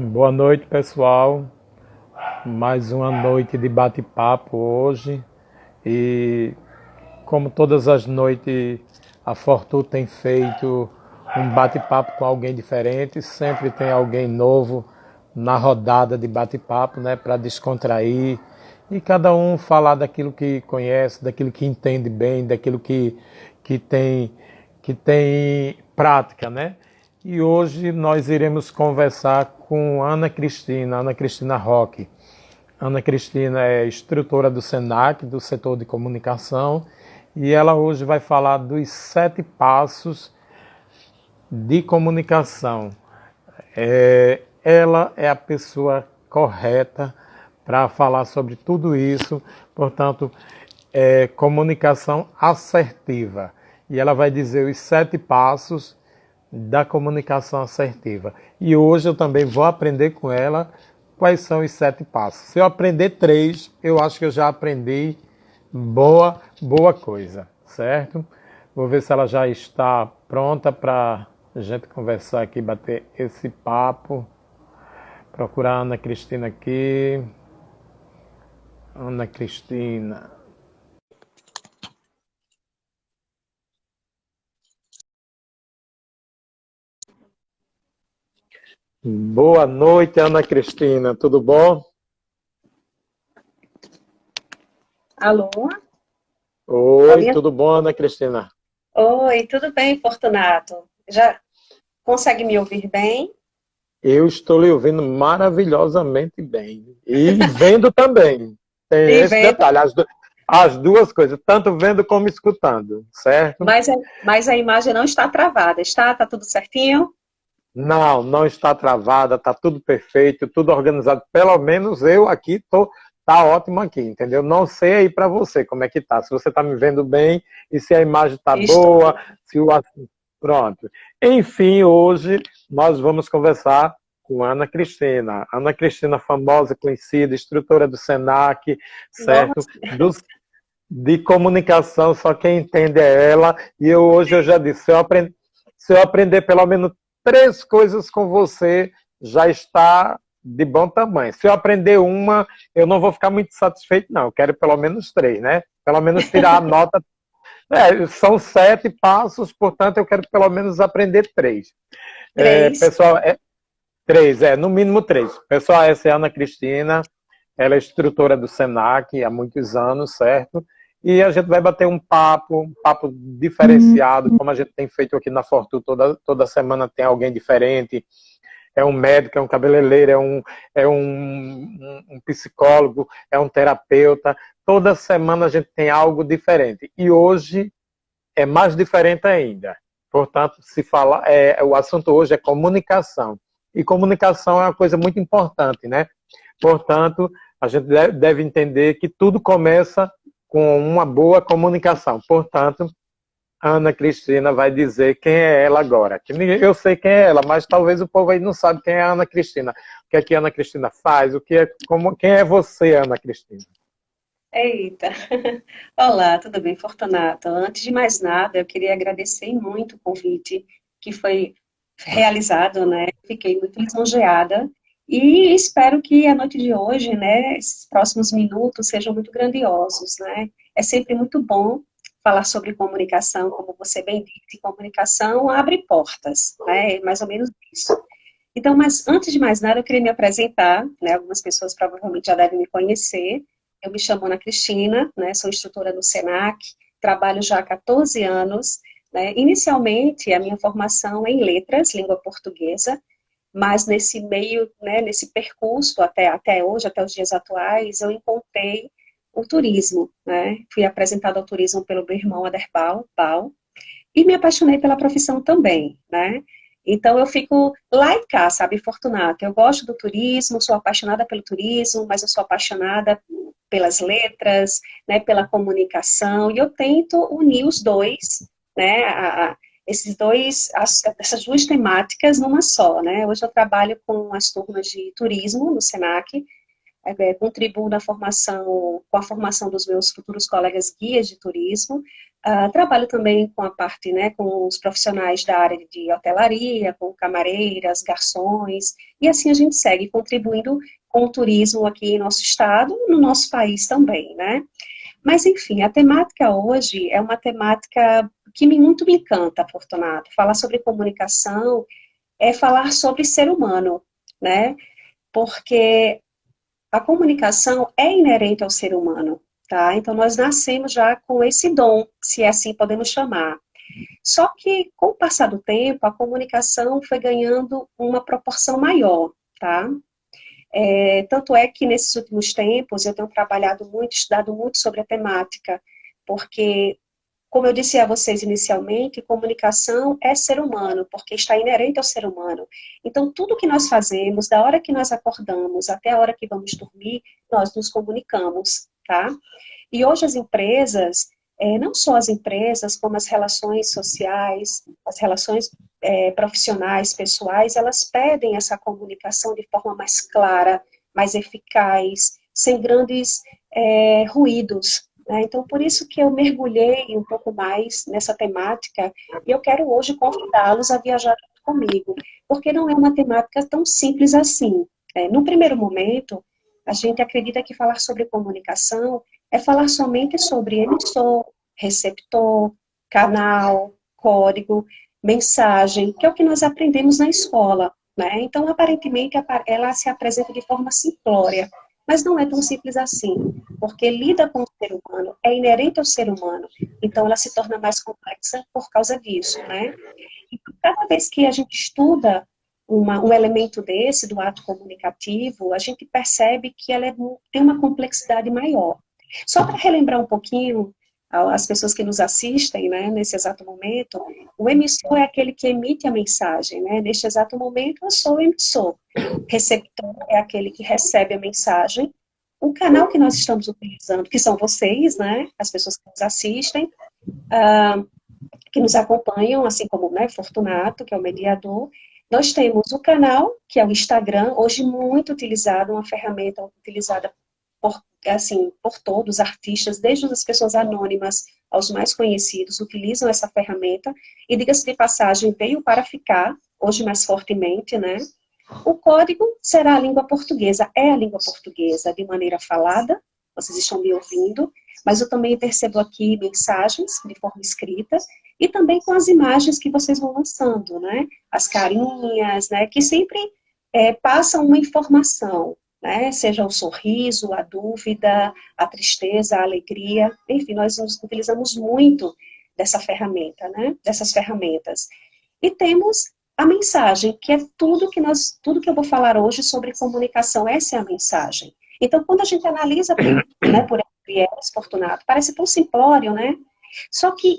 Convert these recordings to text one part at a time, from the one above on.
Boa noite, pessoal. Mais uma noite de bate-papo hoje. E como todas as noites, a Fortu tem feito um bate-papo com alguém diferente. Sempre tem alguém novo na rodada de bate-papo, né, para descontrair e cada um falar daquilo que conhece, daquilo que entende bem, daquilo que tem que tem prática, né? E hoje nós iremos conversar com Ana Cristina Roque. Ana Cristina é instrutora do SENAC, do setor de comunicação, e ela hoje vai falar dos 7 passos de comunicação. Ela é a pessoa correta para falar sobre tudo isso, portanto, comunicação assertiva. E ela vai dizer os 7 passos da comunicação assertiva. E hoje eu também vou aprender com ela quais são os 7 passos. Se eu aprender 3, eu acho que eu já aprendi boa coisa, certo? Vou ver se ela já está pronta para a gente conversar aqui, bater esse papo. Procurar a Ana Cristina aqui. Ana Cristina. Boa noite, Ana Cristina. Tudo bom? Alô? Oi, Oi, tudo bom, Ana Cristina? oi, tudo bem, Fortunato? Já consegue me ouvir bem? Eu estou lhe ouvindo maravilhosamente bem. E vendo também. Tem E esse vendo, detalhe, as duas coisas, tanto vendo como escutando, certo? mas a imagem não está travada, está? Tá tudo certinho? Não, não está travada, está tudo perfeito, tudo organizado. Pelo menos eu aqui estou, tá ótimo aqui, entendeu? Não sei aí para você como é que tá. Se você está me vendo bem e se a imagem está boa, Estou. se o pronto. Enfim, hoje nós vamos conversar com Ana Cristina. Ana Cristina, famosa, conhecida, instrutora do SENAC, certo? Nossa, De comunicação, só quem entende é ela. E hoje eu já disse, se eu aprender pelo menos 3 coisas com você, já está de bom tamanho. Se eu aprender uma, eu não vou ficar muito satisfeito, não. Eu quero pelo menos 3, né? Pelo menos tirar a nota. São 7 passos, portanto, eu quero pelo menos aprender 3. três. Pessoal, 3, no mínimo 3. Pessoal, essa é a Ana Cristina, ela é instrutora do SENAC há muitos anos, certo? E a gente vai bater um papo diferenciado, como a gente tem feito aqui na Fortu, toda semana tem alguém diferente, é um médico, é um cabeleireiro, é um psicólogo, é um terapeuta, toda semana a gente tem algo diferente. E hoje é mais diferente ainda. Portanto, se fala, o assunto hoje é comunicação. E comunicação é uma coisa muito importante, né? Portanto, a gente deve entender que tudo começa com uma boa comunicação. Portanto, a Ana Cristina vai dizer quem é ela agora. Eu sei quem é ela, mas talvez o povo aí não sabe quem é a Ana Cristina. O que é que a Ana Cristina faz? Quem é você, Ana Cristina? Eita. Olá, tudo bem, Fortunato? Antes de mais nada, eu queria agradecer muito o convite que foi realizado, né? Fiquei muito lisonjeada e espero que a noite de hoje, né, esses próximos minutos sejam muito grandiosos, né? É sempre muito bom falar sobre comunicação, como você bem disse, comunicação abre portas, né? É mais ou menos isso. Então, mas antes de mais nada, eu queria me apresentar, né? Algumas pessoas provavelmente já devem me conhecer. Eu me chamo Ana Cristina, né? Sou instrutora no SENAC, trabalho já há 14 anos. Né? Inicialmente, a minha formação é em letras, língua portuguesa, mas nesse meio, né, nesse percurso até hoje, até os dias atuais, eu encontrei o turismo, né? Fui apresentada ao turismo pelo meu irmão Aderbal, e me apaixonei pela profissão também, né? Então eu fico lá e cá, sabe, Fortunato? Eu gosto do turismo, sou apaixonada pelo turismo, mas eu sou apaixonada pelas letras, né, pela comunicação, e eu tento unir os dois, né, essas duas temáticas numa só, né? Hoje eu trabalho com as turmas de turismo no SENAC, contribuo com a formação dos meus futuros colegas guias de turismo, Trabalho também com a parte, né, com os profissionais da área de hotelaria, com camareiras, garçons, e assim a gente segue contribuindo com o turismo aqui em nosso estado, no nosso país também, né? Mas, enfim, a temática hoje é uma temática que muito me encanta, Fortunato. Falar sobre comunicação é falar sobre ser humano, né? Porque a comunicação é inerente ao ser humano, tá? Então, nós nascemos já com esse dom, se assim podemos chamar. Só que, com o passar do tempo, a comunicação foi ganhando uma proporção maior, tá? Tanto é que, nesses últimos tempos, eu tenho trabalhado muito, estudado muito sobre a temática, porque, como eu disse a vocês inicialmente, comunicação é ser humano, porque está inerente ao ser humano. Então, tudo que nós fazemos, da hora que nós acordamos até a hora que vamos dormir, nós nos comunicamos, tá? E hoje as empresas, não só as empresas, como as relações sociais, as relações profissionais, pessoais, elas pedem essa comunicação de forma mais clara, mais eficaz, sem grandes ruídos, né? Então, por isso que eu mergulhei um pouco mais nessa temática e eu quero hoje convidá-los a viajar comigo, porque não é uma temática tão simples assim. No primeiro momento, a gente acredita que falar sobre comunicação é falar somente sobre emissor, receptor, canal, código, mensagem, que é o que nós aprendemos na escola, né? Então, aparentemente, ela se apresenta de forma simplória, mas não é tão simples assim, porque lida com o ser humano, é inerente ao ser humano, então ela se torna mais complexa por causa disso, né? E cada vez que a gente estuda um elemento desse, do ato comunicativo, a gente percebe que ela tem uma complexidade maior. Só para relembrar um pouquinho as pessoas que nos assistem, né, nesse exato momento, o emissor é aquele que emite a mensagem, né? Neste exato momento, eu sou o emissor. O receptor é aquele que recebe a mensagem. O canal que nós estamos utilizando, que são vocês, né, as pessoas que nos assistem, que nos acompanham, assim como, né, Fortunato, que é o mediador. Nós temos o canal, que é o Instagram, hoje muito utilizado, uma ferramenta utilizada por, assim, por todos os artistas, desde as pessoas anônimas aos mais conhecidos, utilizam essa ferramenta, e diga-se de passagem, veio para ficar, hoje mais fortemente, né? O código será a língua portuguesa, é a língua portuguesa, de maneira falada, vocês estão me ouvindo, mas eu também percebo aqui mensagens de forma escrita, e também com as imagens que vocês vão lançando, né? As carinhas, né? Que sempre passam uma informação, né? Seja o sorriso, a dúvida, a tristeza, a alegria, enfim, nós utilizamos muito dessa ferramenta, né? Dessas ferramentas. E temos a mensagem, que é tudo que eu vou falar hoje sobre comunicação, essa é a mensagem. Então, quando a gente analisa, né, por viés, Fortunato, parece tão simplório, né? Só que,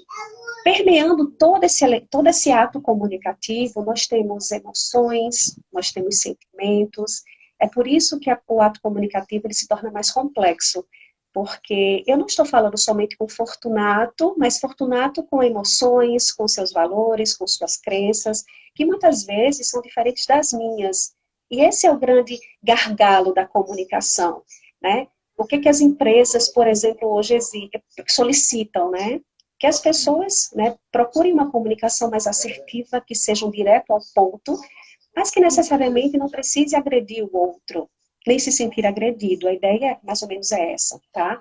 permeando todo esse ato comunicativo, nós temos emoções, nós temos sentimentos. É por isso que o ato comunicativo ele se torna mais complexo, porque eu não estou falando somente com Fortunato, mas Fortunato com emoções, com seus valores, com suas crenças, que muitas vezes são diferentes das minhas. E esse é o grande gargalo da comunicação, né? O que as empresas, por exemplo, hoje solicitam, né? Que as pessoas, né, procurem uma comunicação mais assertiva, que sejam direto ao ponto, mas que necessariamente não precise agredir o outro, nem se sentir agredido. A ideia mais ou menos é essa, tá?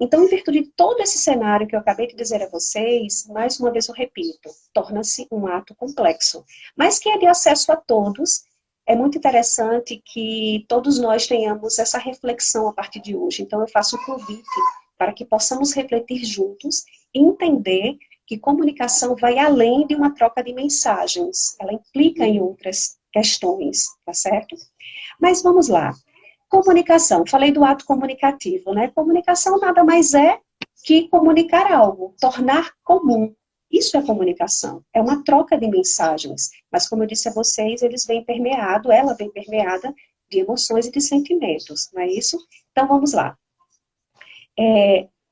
Então, em virtude de todo esse cenário que eu acabei de dizer a vocês, mais uma vez eu repito, torna-se um ato complexo, mas que é de acesso a todos. É muito interessante que todos nós tenhamos essa reflexão a partir de hoje. Então, eu faço um convite para que possamos refletir juntos e entender que comunicação vai além de uma troca de mensagens. Ela implica em outras questões, tá certo? Mas vamos lá. Comunicação. Falei do ato comunicativo, né? Comunicação nada mais é que comunicar algo, tornar comum. Isso é comunicação, é uma troca de mensagens. Mas, como eu disse a vocês, ela vem permeada de emoções e de sentimentos, não é isso? Então, vamos lá.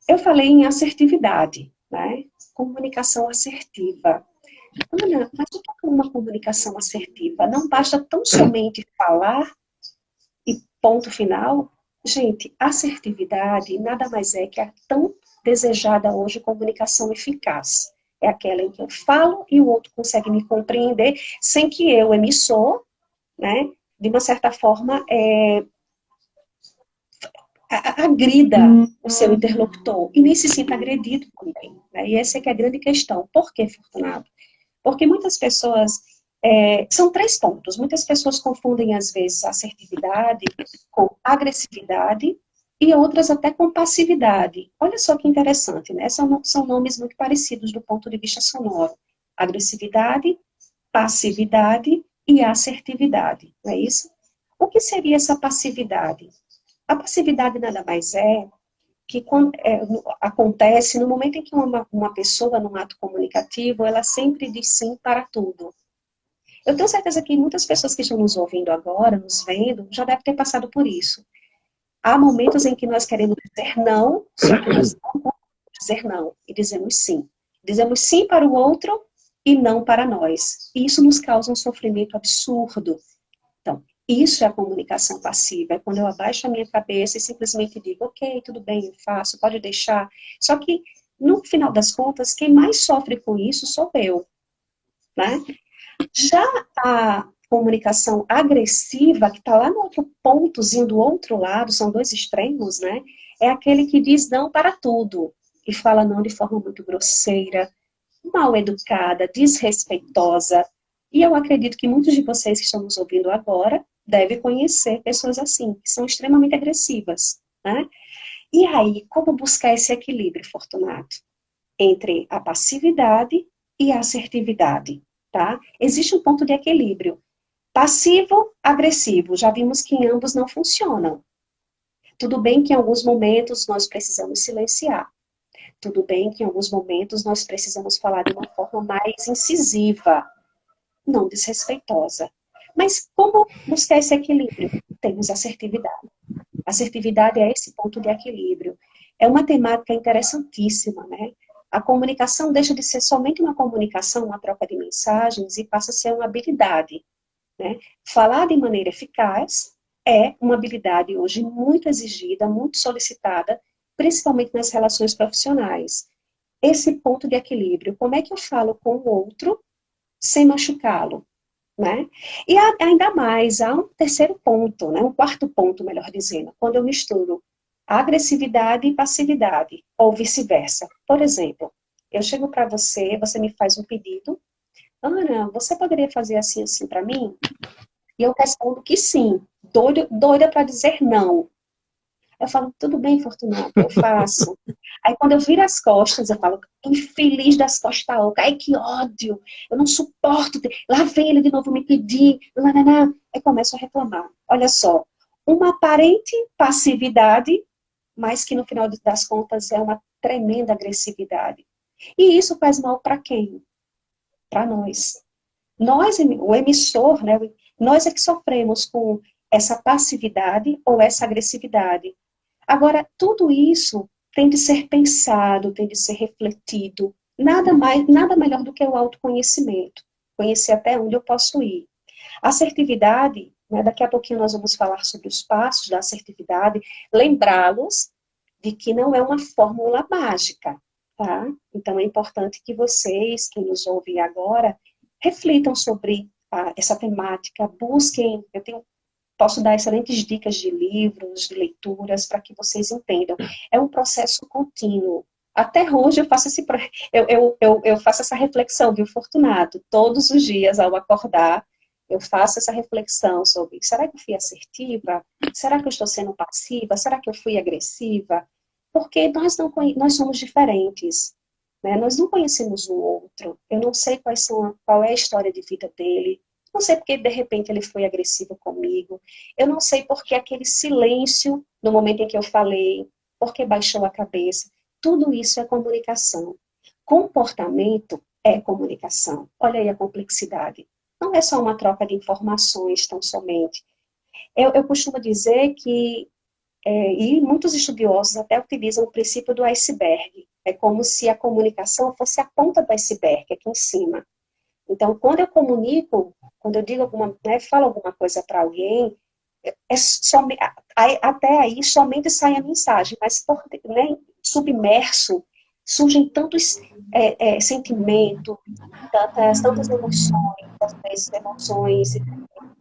Eu falei em assertividade, né? Comunicação assertiva. Ana, mas o que é uma comunicação assertiva? Não basta tão somente falar e ponto final? Gente, assertividade nada mais é que a tão desejada hoje comunicação eficaz. É aquela em que eu falo e o outro consegue me compreender sem que eu, emissor, né, de uma certa forma, agrida o seu interlocutor e nem se sinta agredido também. Né? E essa é que é a grande questão. Por que, Fortunato? Porque muitas pessoas, são 3 pontos, muitas pessoas confundem às vezes assertividade com agressividade e outras até com passividade. Olha só que interessante, né? São nomes muito parecidos do ponto de vista sonoro. Agressividade, passividade e assertividade, não é isso? O que seria essa passividade? A passividade nada mais é que acontece no momento em que uma pessoa, num ato comunicativo, ela sempre diz sim para tudo. Eu tenho certeza que muitas pessoas que estão nos ouvindo agora, nos vendo, já devem ter passado por isso. Há momentos em que nós queremos dizer não, só que nós não podemos dizer não e dizemos sim. Dizemos sim para o outro e não para nós. E isso nos causa um sofrimento absurdo. Então, isso é a comunicação passiva, é quando eu abaixo a minha cabeça e simplesmente digo, ok, tudo bem, eu faço, pode deixar. Só que, no final das contas, quem mais sofre com isso sou eu, né? Já a comunicação agressiva, que está lá no outro pontozinho do outro lado, são 2 extremos, né? É aquele que diz não para tudo e fala não de forma muito grosseira, mal educada, desrespeitosa. E eu acredito que muitos de vocês que estão nos ouvindo agora devem conhecer pessoas assim, que são extremamente agressivas, né? E aí, como buscar esse equilíbrio, Fortunato? Entre a passividade e a assertividade, tá? Existe um ponto de equilíbrio. Passivo, agressivo, já vimos que em ambos não funcionam. Tudo bem que em alguns momentos nós precisamos silenciar. Tudo bem que em alguns momentos nós precisamos falar de uma forma mais incisiva, não desrespeitosa. Mas como buscar esse equilíbrio? Temos assertividade. Assertividade é esse ponto de equilíbrio. É uma temática interessantíssima, né? A comunicação deixa de ser somente uma comunicação, uma troca de mensagens, e passa a ser uma habilidade, né? Falar de maneira eficaz é uma habilidade hoje muito exigida, muito solicitada, principalmente nas relações profissionais. Esse ponto de equilíbrio, como é que eu falo com o outro sem machucá-lo, né? E ainda mais, há um terceiro ponto, né? Um quarto ponto, melhor dizendo, quando eu misturo agressividade e passividade, ou vice-versa. Por exemplo, eu chego para você, você me faz um pedido, Ana, você poderia fazer assim, assim para mim? E eu respondo que sim, doida para dizer não. Eu falo, tudo bem, Fortunato, eu faço. Aí quando eu viro as costas, eu falo, infeliz das costas ocas, ai que ódio, eu não suporto, lá vem ele de novo me pedir, lananá. Aí começo a reclamar. Olha só, uma aparente passividade, mas que no final das contas é uma tremenda agressividade. E isso faz mal para quem? Para nós. Nós, o emissor, né, nós é que sofremos com essa passividade ou essa agressividade. Agora, tudo isso tem de ser pensado, tem de ser refletido. Nada mais, nada melhor do que o autoconhecimento. Conhecer até onde eu posso ir. Assertividade, né, daqui a pouquinho nós vamos falar sobre os passos da assertividade, lembrá-los de que não é uma fórmula mágica, tá? Então é importante que vocês, que nos ouvem agora, reflitam sobre essa temática, busquem, posso dar excelentes dicas de livros, de leituras, para que vocês entendam. É um processo contínuo. Até hoje eu faço essa reflexão, viu, Fortunato? Todos os dias, ao acordar, eu faço essa reflexão sobre, será que eu fui assertiva? Será que eu estou sendo passiva? Será que eu fui agressiva? Porque nós somos diferentes. Né? Nós não conhecemos o outro. Eu não sei qual é a história de vida dele. Não sei porque, de repente, ele foi agressivo comigo. Eu não sei porque aquele silêncio no momento em que eu falei, porque baixou a cabeça. Tudo isso é comunicação. Comportamento é comunicação. Olha aí a complexidade. Não é só uma troca de informações, tão somente. Eu costumo dizer que, e muitos estudiosos até utilizam o princípio do iceberg. É como se a comunicação fosse a ponta do iceberg, aqui em cima. Então, quando eu comunico, quando eu digo falo alguma coisa para alguém, até aí somente sai a mensagem, mas né, submerso surgem tantos sentimentos, tantas emoções, às vezes emoções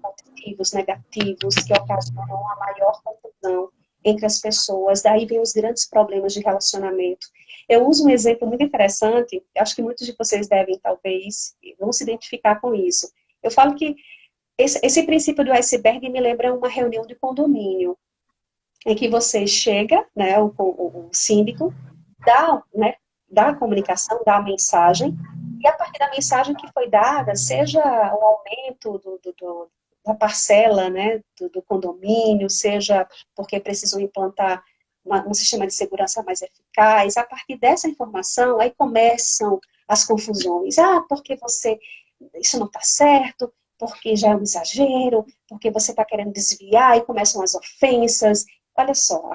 positivos, negativos, que ocasionam a maior confusão entre as pessoas. Daí vem os grandes problemas de relacionamento. Eu uso um exemplo muito interessante, acho que muitos de vocês devem, talvez, vão se identificar com isso. Eu falo que esse princípio do iceberg me lembra uma reunião de condomínio, em que você chega, né, o síndico, né, dá a comunicação, dá a mensagem, e a partir da mensagem que foi dada, seja o aumento da parcela, né, do condomínio, seja porque precisam implantar um sistema de segurança mais eficaz, a partir dessa informação, aí começam as confusões. Porque isso não está certo, porque já é um exagero, porque você está querendo desviar, e começam as ofensas. Olha só,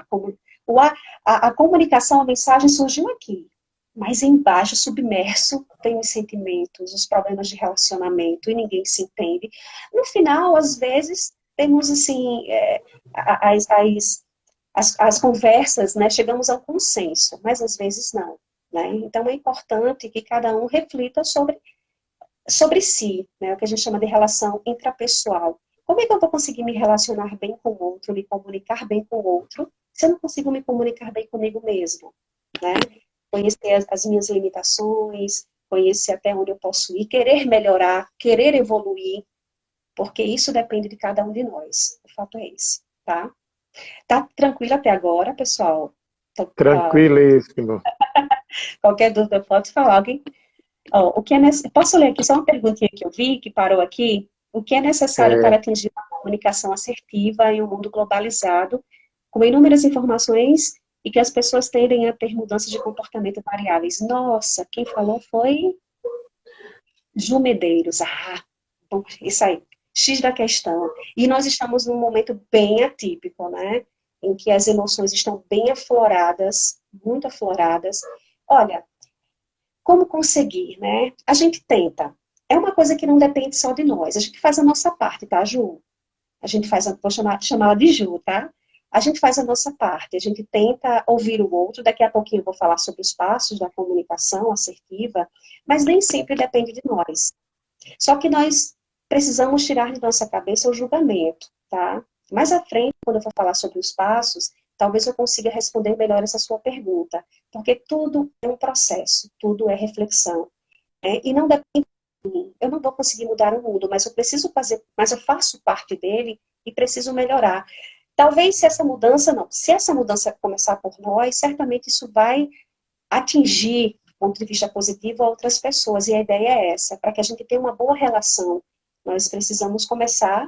a comunicação, a mensagem surgiu aqui, mas embaixo, submerso, tem os sentimentos, os problemas de relacionamento, e ninguém se entende. No final, às vezes, temos, assim, as conversas, né, chegamos ao consenso, mas às vezes não. Né? Então, é importante que cada um reflita sobre si, né, o que a gente chama de relação intrapessoal. Como é que eu vou conseguir me relacionar bem com o outro, me comunicar bem com o outro, se eu não consigo me comunicar bem comigo mesmo? Né? Conhecer as minhas limitações, conhecer até onde eu posso ir, querer melhorar, querer evoluir, porque isso depende de cada um de nós. O fato é esse, tá? Tá tranquilo até agora, pessoal? Tranquilíssimo. Qualquer dúvida pode falar. Alguém? O que Posso ler aqui só uma perguntinha que eu vi, que parou aqui? O que é necessário para atingir uma comunicação assertiva em um mundo globalizado, com inúmeras informações e que as pessoas tendem a ter mudanças de comportamento variáveis? Nossa, quem falou foi Ju Medeiros. Bom, isso aí. X da questão. E nós estamos num momento bem atípico, né? Em que as emoções estão bem afloradas, muito afloradas. Olha, como conseguir, né? A gente tenta. É uma coisa que não depende só de nós. A gente faz a nossa parte, tá, Ju? A gente faz, vou chamar ela de Ju, tá? A gente faz a nossa parte. A gente tenta ouvir o outro. Daqui a pouquinho eu vou falar sobre os passos da comunicação assertiva, mas nem sempre depende de nós. Só que nós precisamos tirar de nossa cabeça o julgamento, tá? Mais à frente, quando eu for falar sobre os passos, talvez eu consiga responder melhor essa sua pergunta, porque tudo é um processo, tudo é reflexão, né? E não depende de mim. Eu não vou conseguir mudar o mundo, mas eu preciso fazer, mas eu faço parte dele e preciso melhorar. Talvez se essa mudança começar por nós, certamente isso vai atingir, do ponto de vista positivo, a outras pessoas. E a ideia é essa, para que a gente tenha uma boa relação, nós precisamos começar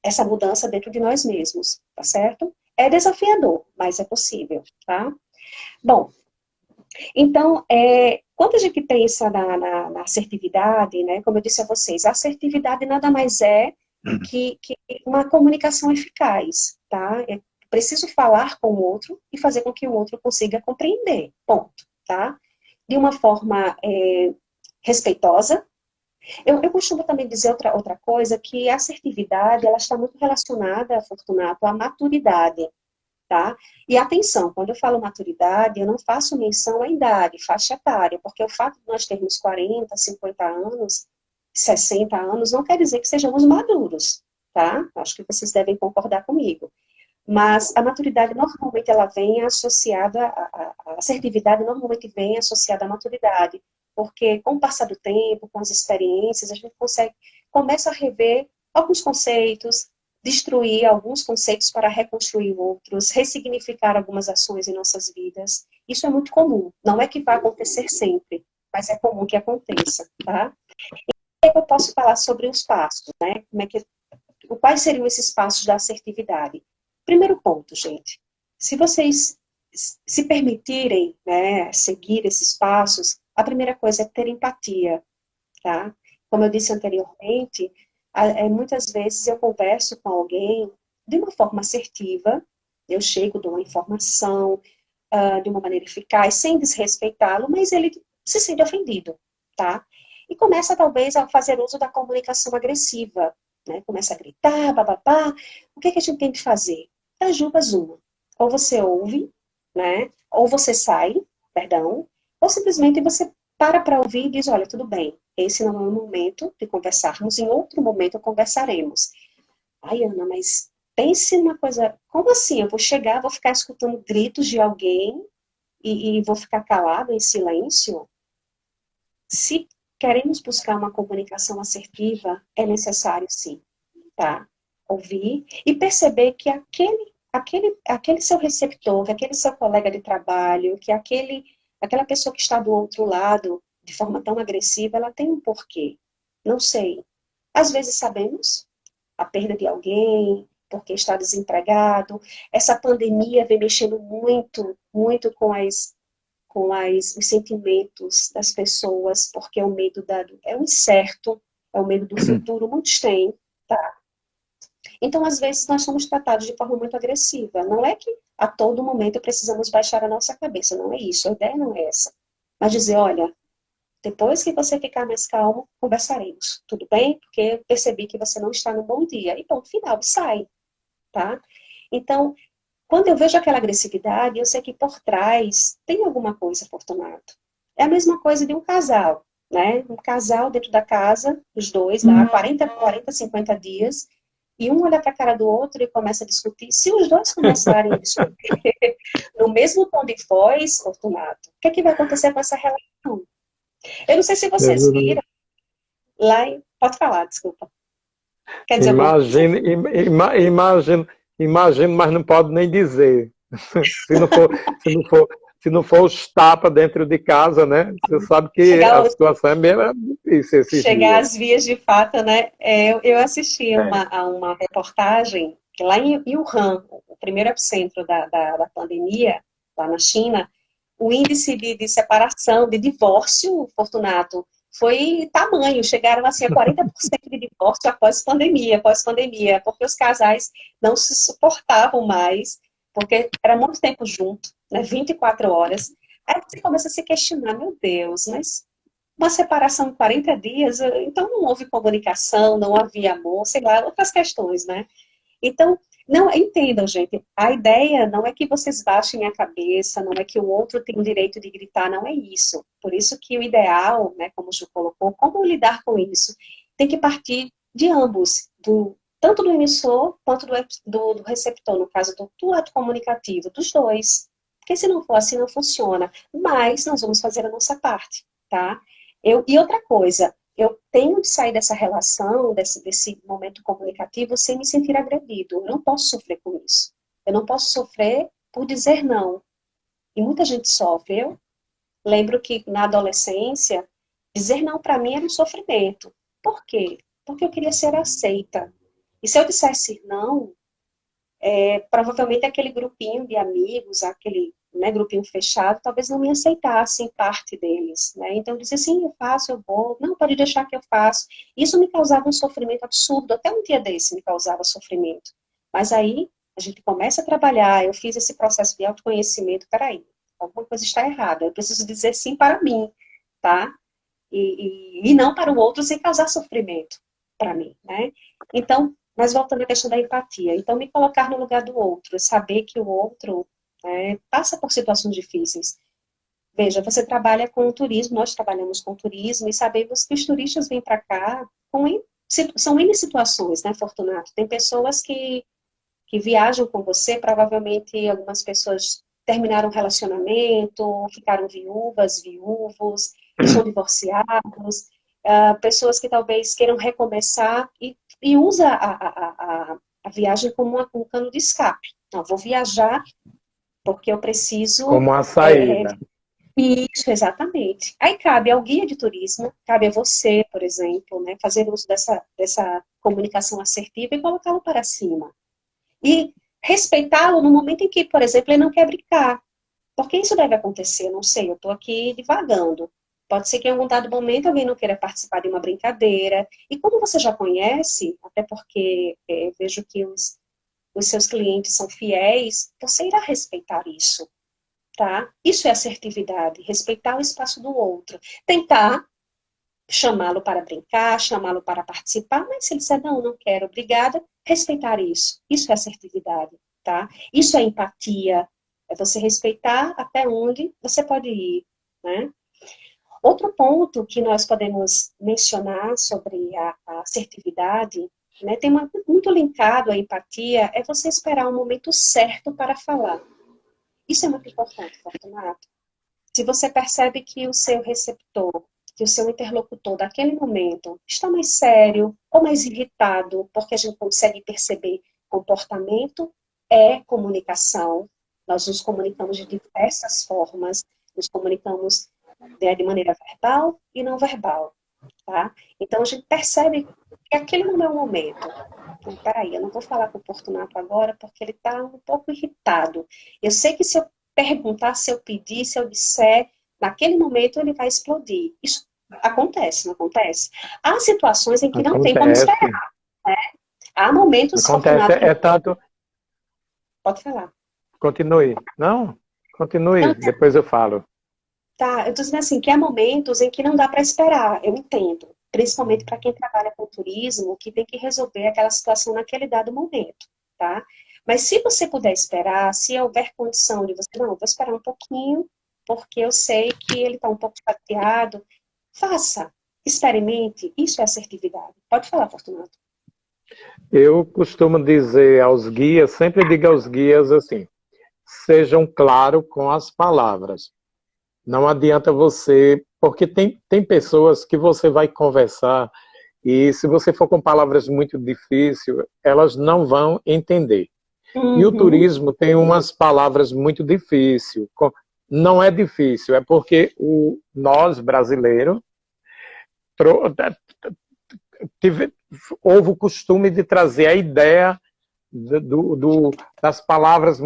essa mudança dentro de nós mesmos, tá certo? É desafiador, mas é possível, tá? Bom, então, quando a gente pensa na assertividade, né, como eu disse a vocês, a assertividade nada mais é que uma comunicação eficaz, tá? É preciso falar com o outro e fazer com que o outro consiga compreender, ponto, tá? De uma forma respeitosa. Eu costumo também dizer outra coisa, que a assertividade, ela está muito relacionada, Fortunato, à maturidade, tá? E atenção, quando eu falo maturidade, eu não faço menção à idade, faixa etária, porque o fato de nós termos 40, 50 anos, 60 anos, não quer dizer que sejamos maduros, tá? Acho que vocês devem concordar comigo. Mas a maturidade normalmente ela vem associada, a assertividade normalmente vem associada à maturidade, porque com o passar do tempo, com as experiências, a gente começa a rever alguns conceitos, destruir alguns conceitos para reconstruir outros, ressignificar algumas ações em nossas vidas. Isso é muito comum. Não é que vai acontecer sempre, mas é comum que aconteça, tá? E eu posso falar sobre os passos, né? Quais seriam esses passos da assertividade? Primeiro ponto, gente. Se vocês se permitirem, né, seguir esses passos, a primeira coisa é ter empatia, tá? Como eu disse anteriormente, muitas vezes eu converso com alguém de uma forma assertiva, eu chego, dou uma informação de uma maneira eficaz, sem desrespeitá-lo, mas ele se sente ofendido, tá? E começa talvez a fazer uso da comunicação agressiva, né? Começa a gritar, papapá. O que a gente tem que fazer? Das duas, uma. Ou você ouve, né? Ou você sai, perdão, ou simplesmente você para ouvir e diz, olha, tudo bem, esse não é o momento de conversarmos, em outro momento conversaremos. Ai, Ana, mas pense numa coisa, como assim? Eu vou chegar, vou ficar escutando gritos de alguém e vou ficar calado em silêncio? Se queremos buscar uma comunicação assertiva, é necessário sim, tá? Ouvir e perceber que aquele seu receptor, que aquele seu colega de trabalho, que aquela pessoa que está do outro lado, de forma tão agressiva, ela tem um porquê. Não sei. Às vezes sabemos a perda de alguém, porque está desempregado. Essa pandemia vem mexendo muito, muito os sentimentos das pessoas, porque é o medo é o incerto, é o medo do futuro, muitos têm, tá? Então, às vezes, nós somos tratados de forma muito agressiva. Não é que a todo momento precisamos baixar a nossa cabeça, não é isso, a ideia não é essa. Mas dizer, olha, depois que você ficar mais calmo, conversaremos, tudo bem? Porque eu percebi que você não está no bom dia. E ponto final, sai, tá? Então, quando eu vejo aquela agressividade, eu sei que por trás tem alguma coisa, Fortunato. É a mesma coisa de um casal, né? Um casal dentro da casa, os dois lá, 40, 50 dias, e um olha para a cara do outro e começa a discutir. Se os dois começarem a discutir no mesmo tom de voz, Fortunato, o que é que vai acontecer com essa relação? Eu não sei se vocês viram lá em... Pode falar, desculpa. Quer dizer alguma coisa? Imagine, imagine, mas não pode nem dizer. Se não for, se não for, se não for os tapas dentro de casa, né? Você sabe que Chegar a situação é bem difícil esses chegar dias. às vias de fato, né? Eu assisti É. a uma reportagem que lá em Wuhan, o primeiro epicentro da pandemia, lá na China, o índice de separação, de divórcio, Fortunato, foi tamanho, chegaram assim a 40% de divórcio após pandemia, porque os casais não se suportavam mais, porque era muito tempo junto, né, 24 horas. Aí você começa a se questionar, meu Deus, mas uma separação de 40 dias, então não houve comunicação, não havia amor, sei lá, outras questões, né? Então, não, entendam, gente, a ideia não é que vocês baixem a cabeça, não é que o outro tem o direito de gritar, não é isso. Por isso que o ideal, né, como o Ju colocou, como lidar com isso? Tem que partir de ambos, tanto do emissor quanto do receptor, no caso do ato comunicativo, dos dois. Porque se não for assim, não funciona. Mas nós vamos fazer a nossa parte, tá? E outra coisa, eu tenho de sair dessa relação, desse momento comunicativo, sem me sentir agredido. Eu não posso sofrer com isso. Eu não posso sofrer por dizer não. E muita gente sofre. Eu lembro que na adolescência, dizer não para mim era um sofrimento. Por quê? Porque eu queria ser aceita. E se eu dissesse não, provavelmente aquele grupinho de amigos, aquele, né, grupinho fechado, talvez não me aceitassem parte deles, né? Então eu dizia assim, eu faço, eu vou, não, pode deixar que eu faço. Isso me causava um sofrimento absurdo, até um dia desse me causava sofrimento. Mas aí a gente começa a trabalhar, eu fiz esse processo de autoconhecimento, peraí, alguma coisa está errada, eu preciso dizer sim para mim, tá? E não para o outro sem causar sofrimento para mim, né? Então, mas voltando à questão da empatia, então me colocar no lugar do outro, saber que o outro, né, passa por situações difíceis. Veja, você trabalha com turismo, nós trabalhamos com turismo e sabemos que os turistas vêm para cá são N situações, né, Fortunato? Tem pessoas que viajam com você, provavelmente algumas pessoas terminaram um relacionamento, ficaram viúvas, viúvos, estão divorciados, pessoas que talvez queiram recomeçar e usa a viagem como um cano de escape. Não, vou viajar porque eu preciso. Como a saída. Isso, exatamente. Aí cabe ao guia de turismo, cabe a você, por exemplo, né, fazer uso dessa comunicação assertiva e colocá-lo para cima. E respeitá-lo no momento em que, por exemplo, ele não quer brincar. Porque isso deve acontecer, não sei, eu estou aqui divagando. Pode ser que em algum dado momento alguém não queira participar de uma brincadeira. E como você já conhece, até porque vejo que os seus clientes são fiéis, você irá respeitar isso, tá? Isso é assertividade, respeitar o espaço do outro. Tentar chamá-lo para brincar, chamá-lo para participar, mas se ele disser, não, não quero, obrigada, respeitar isso. Isso é assertividade, tá? Isso é empatia, é você respeitar até onde você pode ir, né? Outro ponto que nós podemos mencionar sobre a assertividade, né, tem muito linkado à empatia, é você esperar o momento certo para falar. Isso é muito importante, Fortunato. Se você percebe que o seu receptor, que o seu interlocutor daquele momento está mais sério ou mais irritado, porque a gente consegue perceber comportamento é comunicação. Nós nos comunicamos de diversas formas, nos comunicamos de maneira verbal e não verbal, tá? Então a gente percebe que aquele não é o momento. Então, peraí, eu não vou falar com o Fortunato agora porque ele está um pouco irritado. Eu sei que se eu perguntar, se eu pedir, se eu disser, naquele momento ele vai explodir. Isso acontece, não acontece? Há situações em que não tem como Acontece. esperar, né? Há momentos, Acontece, Fortunato, é tanto... pode falar. Continue. Não, continue, Não, depois eu falo. tá, eu estou dizendo assim, que há momentos em que não dá para esperar, eu entendo. Principalmente para quem trabalha com turismo, que tem que resolver aquela situação naquele dado momento, tá? Mas se você puder esperar, se houver condição de você, não, vou esperar um pouquinho, porque eu sei que ele está um pouco chateado, faça, experimente, isso é assertividade. Pode falar, Fortunato. Eu costumo dizer aos guias, sempre digo aos guias assim, sejam claros com as palavras. Não adianta você, porque tem pessoas que você vai conversar e se você for com palavras muito difíceis, elas não vão entender. E o Uhum. turismo tem umas palavras muito difíceis. Não é difícil, é porque nós, brasileiros, tive, houve o costume de trazer a ideia das palavras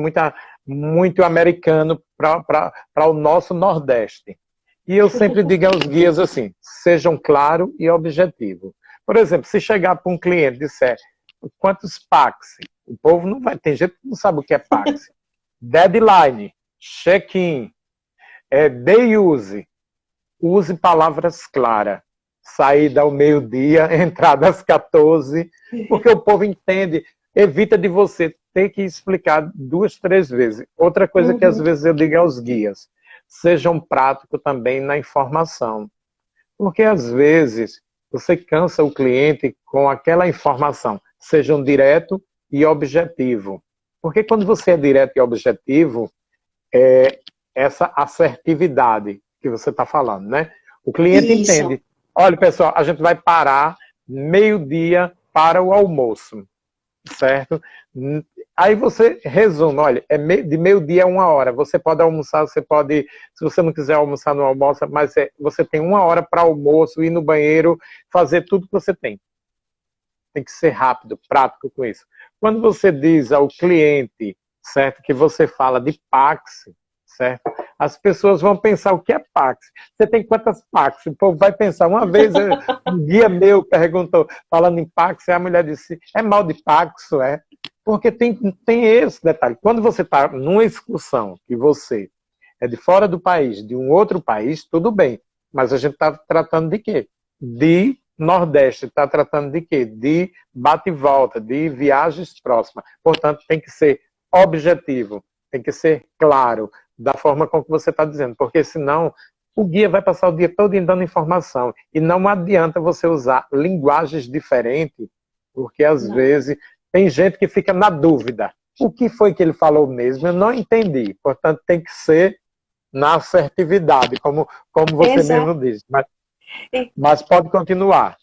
muito americano para o nosso Nordeste. E eu sempre digo aos guias assim, sejam claros e objetivos. Por exemplo, se chegar para um cliente e disser quantos Pax, o povo não vai, tem gente que não sabe o que é Pax. Deadline, check-in, day use palavras claras. Saída ao meio-dia, entrada às 14, porque o povo entende. Evita de você ter que explicar 2, 3 vezes. Outra coisa que às Uhum. vezes eu digo aos guias, sejam práticos também na informação. Porque às vezes você cansa o cliente com aquela informação. Sejam direto e objetivo. Porque quando você é direto e objetivo, essa assertividade que você está falando, né? O cliente Isso. entende. Olha, pessoal, a gente vai parar meio-dia para o almoço, certo? Aí você resume, olha, de meio-dia a 1 hora. Você pode almoçar, você pode, se você não quiser almoçar, não almoça, mas você tem 1 hora para almoço, ir no banheiro, fazer tudo que você tem. Tem que ser rápido, prático com isso. Quando você diz ao cliente, certo, que você fala de Pax, certo? As pessoas vão pensar o que é Pax. Você tem quantas Pax? O povo vai pensar. Uma vez um guia meu perguntou, falando em Pax, a mulher disse, é mal de Pax, é? Porque tem esse detalhe. Quando você está numa excursão, que você é de fora do país, de um outro país, tudo bem. Mas a gente está tratando de quê? De Nordeste, está tratando de quê? De bate e volta, de viagens próximas. Portanto, tem que ser objetivo, tem que ser claro, da forma como você está dizendo, porque senão o guia vai passar o dia todo dando informação e não adianta você usar linguagens diferentes, porque às Não. vezes tem gente que fica na dúvida. O que foi que ele falou mesmo? Eu não entendi. Portanto, tem que ser na assertividade, como você Exato. mesmo disse. Mas pode continuar.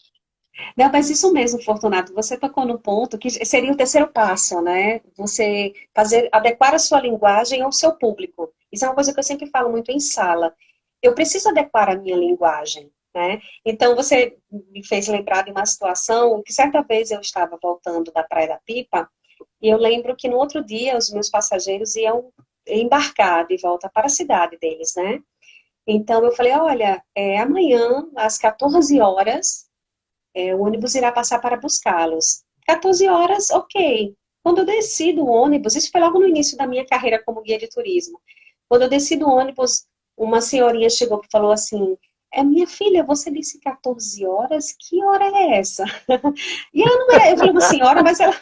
Não, mas isso mesmo, Fortunato, você tocou no ponto que seria o terceiro passo, né? Você adequar a sua linguagem ao seu público. Isso é uma coisa que eu sempre falo muito em sala. Eu preciso adequar a minha linguagem, né? Então, você me fez lembrar de uma situação que certa vez eu estava voltando da Praia da Pipa e eu lembro que no outro dia os meus passageiros iam embarcar de volta para a cidade deles, né? Então, eu falei, olha, amanhã, às 14 horas, o ônibus irá passar para buscá-los. 14 horas, ok. Quando eu desci do ônibus, isso foi logo no início da minha carreira como guia de turismo. Quando eu desci do ônibus, uma senhorinha chegou e falou assim, minha filha, você disse 14 horas? Que hora é essa? E ela não era, eu falei uma senhora, mas ela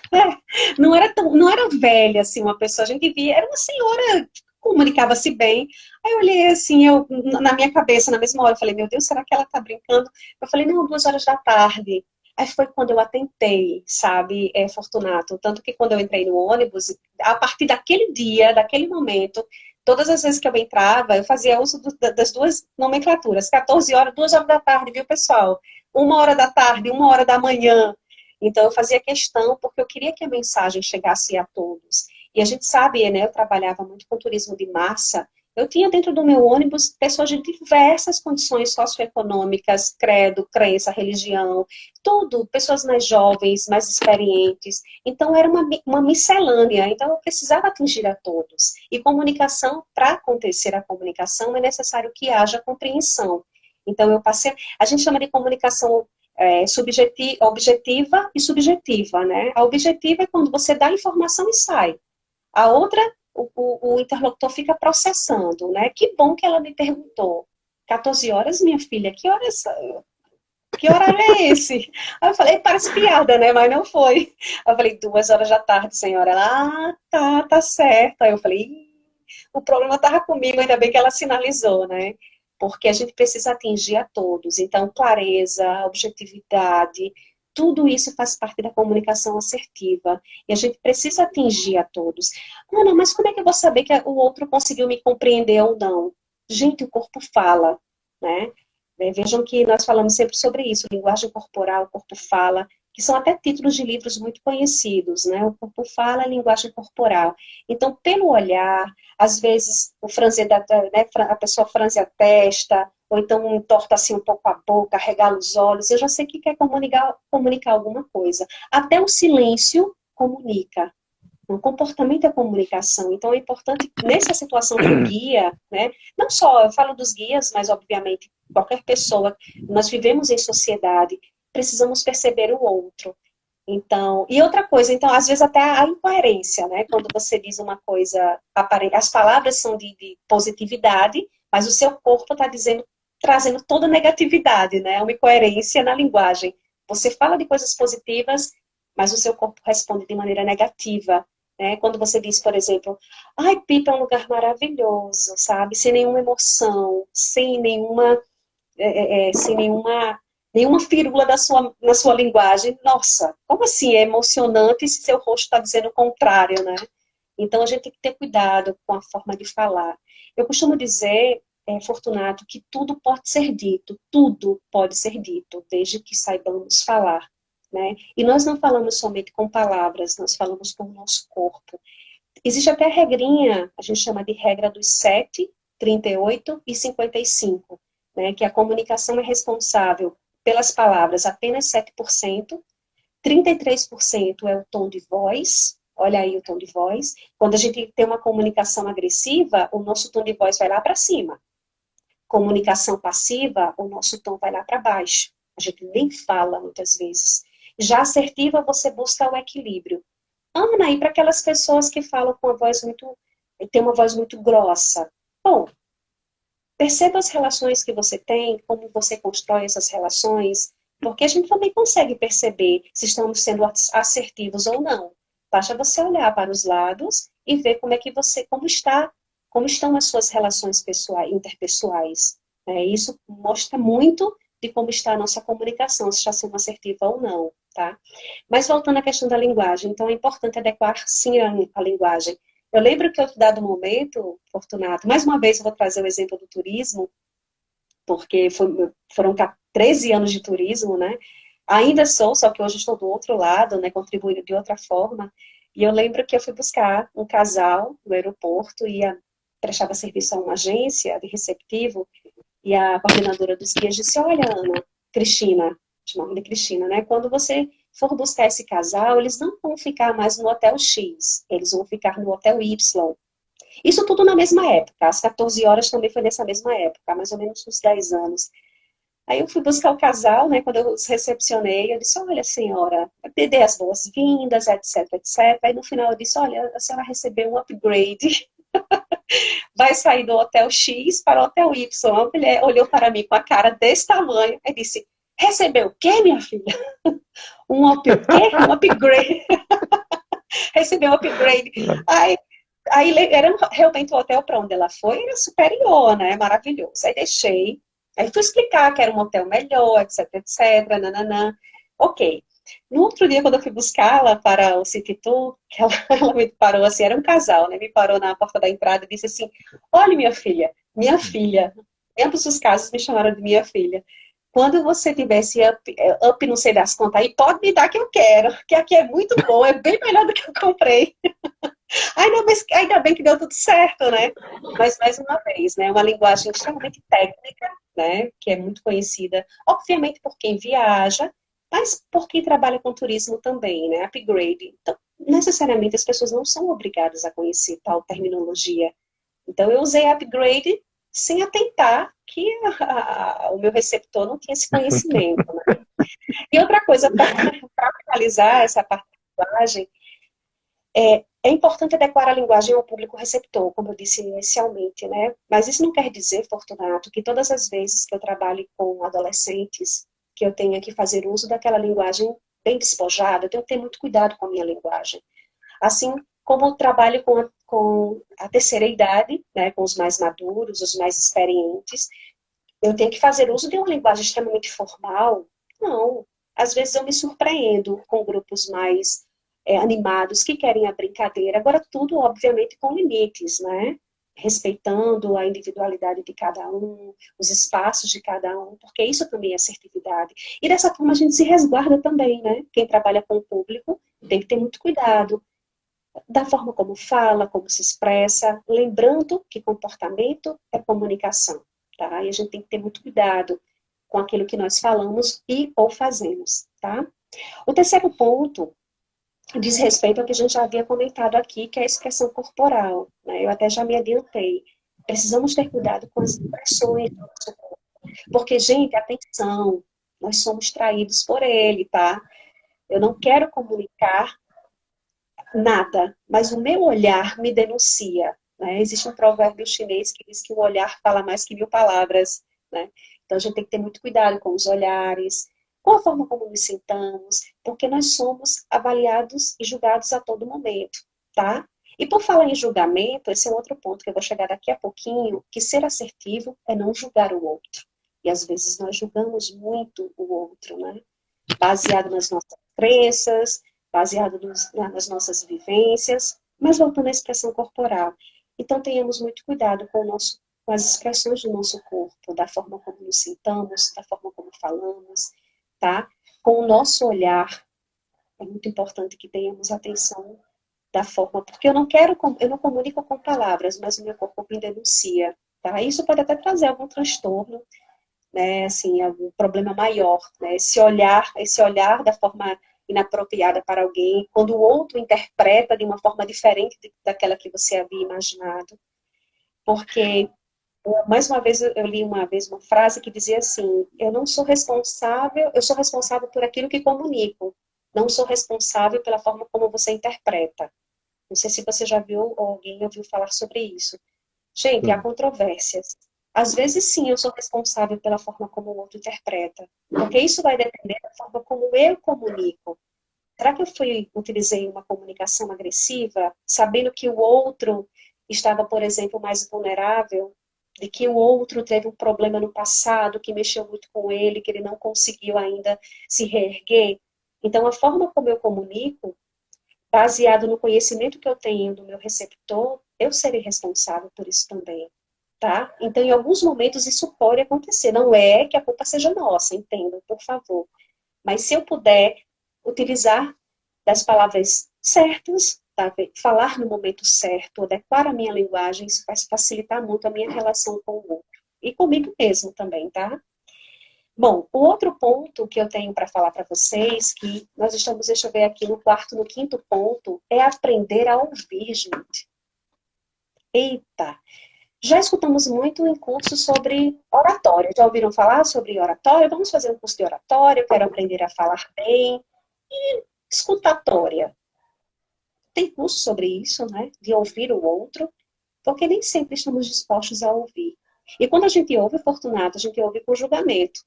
não era velha, assim, uma pessoa, a gente via, era uma senhora, comunicava-se bem. Aí eu olhei assim, na minha cabeça, na mesma hora, eu falei, meu Deus, será que ela tá brincando? Eu falei, não, 2 horas da tarde. Aí foi quando eu atentei, sabe, Fortunato. Tanto que quando eu entrei no ônibus, a partir daquele dia, daquele momento, todas as vezes que eu entrava, eu fazia uso das duas nomenclaturas. 14 horas, 2 horas da tarde, viu, pessoal? 1 hora da tarde, 1 hora da manhã. Então, eu fazia questão, porque eu queria que a mensagem chegasse a todos. E a gente sabe, né, eu trabalhava muito com turismo de massa, eu tinha dentro do meu ônibus pessoas de diversas condições socioeconômicas, credo, crença, religião, tudo, pessoas mais jovens, mais experientes. Então, era uma miscelânea, então eu precisava atingir a todos. E comunicação, para acontecer a comunicação, é necessário que haja compreensão. Então, eu passei, a gente chama de comunicação objetiva e subjetiva, né? A objetiva é quando você dá a informação e sai. A outra, o interlocutor fica processando, né? Que bom que ela me perguntou. 14 horas, minha filha, que horário é esse? Aí eu falei, parece piada, né? Mas não foi. Aí eu falei, 2 horas da tarde, senhora. Ela, tá certo. Aí eu falei, o problema estava comigo, ainda bem que ela sinalizou, né? Porque a gente precisa atingir a todos. Então, clareza, objetividade, tudo isso faz parte da comunicação assertiva. E a gente precisa atingir a todos. Ana, mas como é que eu vou saber que o outro conseguiu me compreender ou não? Gente, o corpo fala, né? Vejam que nós falamos sempre sobre isso, linguagem corporal, o corpo fala, que são até títulos de livros muito conhecidos, né? O corpo fala, a linguagem corporal. Então, pelo olhar, às vezes o franzir né, a pessoa franze a testa, ou então entorta assim um pouco a boca, regala os olhos, eu já sei que quer comunicar alguma coisa. Até o silêncio comunica. O comportamento é comunicação. Então, é importante, nessa situação do guia, né? Não só, eu falo dos guias, mas, obviamente, qualquer pessoa, nós vivemos em sociedade, precisamos perceber o outro. Então, e outra coisa, então, às vezes até a incoerência, né? Quando você diz uma coisa, as palavras são de positividade, mas o seu corpo está dizendo, trazendo toda negatividade, né? Uma incoerência na linguagem. Você fala de coisas positivas, mas o seu corpo responde de maneira negativa. Né? Quando você diz, por exemplo, ai, Pipa é um lugar maravilhoso, sabe? Sem nenhuma emoção, sem nenhuma firula na sua linguagem. Nossa, como assim é emocionante se seu rosto está dizendo o contrário, né? Então a gente tem que ter cuidado com a forma de falar. Eu costumo dizer, Fortunato, que tudo pode ser dito, desde que saibamos falar. Né? E nós não falamos somente com palavras, nós falamos com o nosso corpo. Existe até a regrinha, a gente chama de regra dos 7, 38 e 55, né? Que a comunicação é responsável pelas palavras apenas 7%, 33% é o tom de voz, olha aí o tom de voz. Quando a gente tem uma comunicação agressiva, o nosso tom de voz vai lá para cima. Comunicação passiva, o nosso tom vai lá para baixo. A gente nem fala muitas vezes. Já assertiva, você busca o equilíbrio. Ana, e para aquelas pessoas que falam com a voz tem uma voz muito grossa? Bom, perceba as relações que você tem, como você constrói essas relações, porque a gente também consegue perceber se estamos sendo assertivos ou não. Basta você olhar para os lados e ver como estão as suas relações interpessoais. Isso mostra muito de como está a nossa comunicação, se está sendo assertiva ou não, tá? Mas voltando à questão da linguagem, então é importante adequar sim a linguagem. Eu lembro que, em dado momento, Fortunato, mais uma vez eu vou trazer o exemplo do turismo, porque foram 13 anos de turismo, né? Ainda sou, só que hoje estou do outro lado, né? Contribuindo de outra forma. E eu lembro que eu fui buscar um casal no aeroporto e prestava serviço a uma agência de receptivo, e a coordenadora dos guias disse, olha, Ana, Cristina, chamava de Cristina, né? Quando você for buscar esse casal, eles não vão ficar mais no hotel X, eles vão ficar no hotel Y. Isso tudo na mesma época, às 14 horas também foi nessa mesma época, mais ou menos uns 10 anos. Aí eu fui buscar o casal, né, quando eu os recepcionei, eu disse, olha senhora, eu dei as boas-vindas, etc, etc. Aí no final eu disse, olha, a senhora recebeu um upgrade vai sair do hotel X para o hotel Y. A mulher olhou para mim com a cara desse tamanho e disse, recebeu o quê, minha filha? O quê? Um upgrade. Recebeu um upgrade. Aí, aí era realmente o hotel para onde ela foi, era superior, né? Maravilhoso. Aí deixei. Aí fui explicar que era um hotel melhor, etc, etc, nananã. Ok. No outro dia, quando eu fui buscá-la para o City Tour, que ela me parou assim, era um casal, né? Me parou na porta da entrada e disse assim, olha, minha filha, ambos os casos me chamaram de minha filha. Quando você tiver esse up não sei das contas aí, pode me dar que eu quero, que aqui é muito bom, é bem melhor do que eu comprei. Ainda bem que deu tudo certo, né? Mas, mais uma vez, né? Uma linguagem extremamente técnica, né? Que é muito conhecida, obviamente, por quem viaja, mas por quem trabalha com turismo também, né? Upgrade. Então, necessariamente, as pessoas não são obrigadas a conhecer tal terminologia. Então, eu usei upgrade sem atentar que o meu receptor não tinha esse conhecimento, né? E outra coisa, para finalizar essa parte da linguagem, é importante adequar a linguagem ao público receptor, como eu disse inicialmente, né? Mas isso não quer dizer, Fortunato, que todas as vezes que eu trabalho com adolescentes, que eu tenha que fazer uso daquela linguagem bem despojada, eu tenho que ter muito cuidado com a minha linguagem. Assim como eu trabalho com a terceira idade, né, com os mais maduros, os mais experientes, eu tenho que fazer uso de uma linguagem extremamente formal? Não. Às vezes eu me surpreendo com grupos mais animados que querem a brincadeira. Agora, tudo, obviamente, com limites, né? Respeitando a individualidade de cada um, os espaços de cada um, porque isso também é assertividade. E dessa forma a gente se resguarda também, né? Quem trabalha com o público tem que ter muito cuidado da forma como fala, como se expressa, lembrando que comportamento é comunicação, tá? E a gente tem que ter muito cuidado com aquilo que nós falamos e ou fazemos, tá? O terceiro ponto diz respeito ao que a gente já havia comentado aqui, que é a expressão corporal, né? Eu até já me adiantei. Precisamos ter cuidado com as expressões do nosso corpo. Porque, gente, atenção, nós somos traídos por ele, tá? Eu não quero comunicar nada, mas o meu olhar me denuncia, né? Existe um provérbio chinês que diz que o olhar fala mais que 1.000 palavras, né? Então a gente tem que ter muito cuidado com os olhares, com a forma como nos sentamos, porque nós somos avaliados e julgados a todo momento, tá? E por falar em julgamento, esse é um outro ponto que eu vou chegar daqui a pouquinho, que ser assertivo é não julgar o outro. E às vezes nós julgamos muito o outro, né? Baseado nas nossas crenças, baseado nas nossas vivências, mas voltando à expressão corporal. Então, tenhamos muito cuidado com as expressões do nosso corpo, da forma como nos sentamos, da forma como falamos, tá? Com o nosso olhar, é muito importante que tenhamos atenção da forma, porque eu não comunico com palavras, mas o meu corpo me denuncia, tá? Isso pode até trazer algum transtorno, né, assim, algum problema maior, né, esse olhar da forma inapropriada para alguém, quando o outro interpreta de uma forma diferente daquela que você havia imaginado, porque, mais uma vez, eu li uma vez uma frase que dizia assim, eu sou responsável por aquilo que comunico, não sou responsável pela forma como você interpreta. Não sei se você já viu ou alguém ouviu falar sobre isso. Gente, há Sim. controvérsias. Às vezes, sim, eu sou responsável pela forma como o outro interpreta. Porque isso vai depender da forma como eu comunico. Será que utilizei uma comunicação agressiva, sabendo que o outro estava, por exemplo, mais vulnerável, de que o outro teve um problema no passado que mexeu muito com ele, que ele não conseguiu ainda se reerguer? Então, a forma como eu comunico, baseado no conhecimento que eu tenho do meu receptor, eu serei responsável por isso também, tá? Então, em alguns momentos isso pode acontecer. Não é que a culpa seja nossa, entendam, por favor. Mas se eu puder utilizar das palavras certas, tá? Falar no momento certo, adequar a minha linguagem, isso vai facilitar muito a minha relação com o outro. E comigo mesmo também, tá? Bom, o outro ponto que eu tenho para falar para vocês, que nós estamos, deixa eu ver aqui, no quarto, no quinto ponto, é aprender a ouvir, gente. Eita! Já escutamos muito em cursos sobre oratória. Já ouviram falar sobre oratória? Vamos fazer um curso de oratória, eu quero aprender a falar bem. E escutatória. Tem curso sobre isso, né? De ouvir o outro. porque nem sempre estamos dispostos a ouvir. E quando a gente ouve, Fortunato, a gente ouve com julgamento.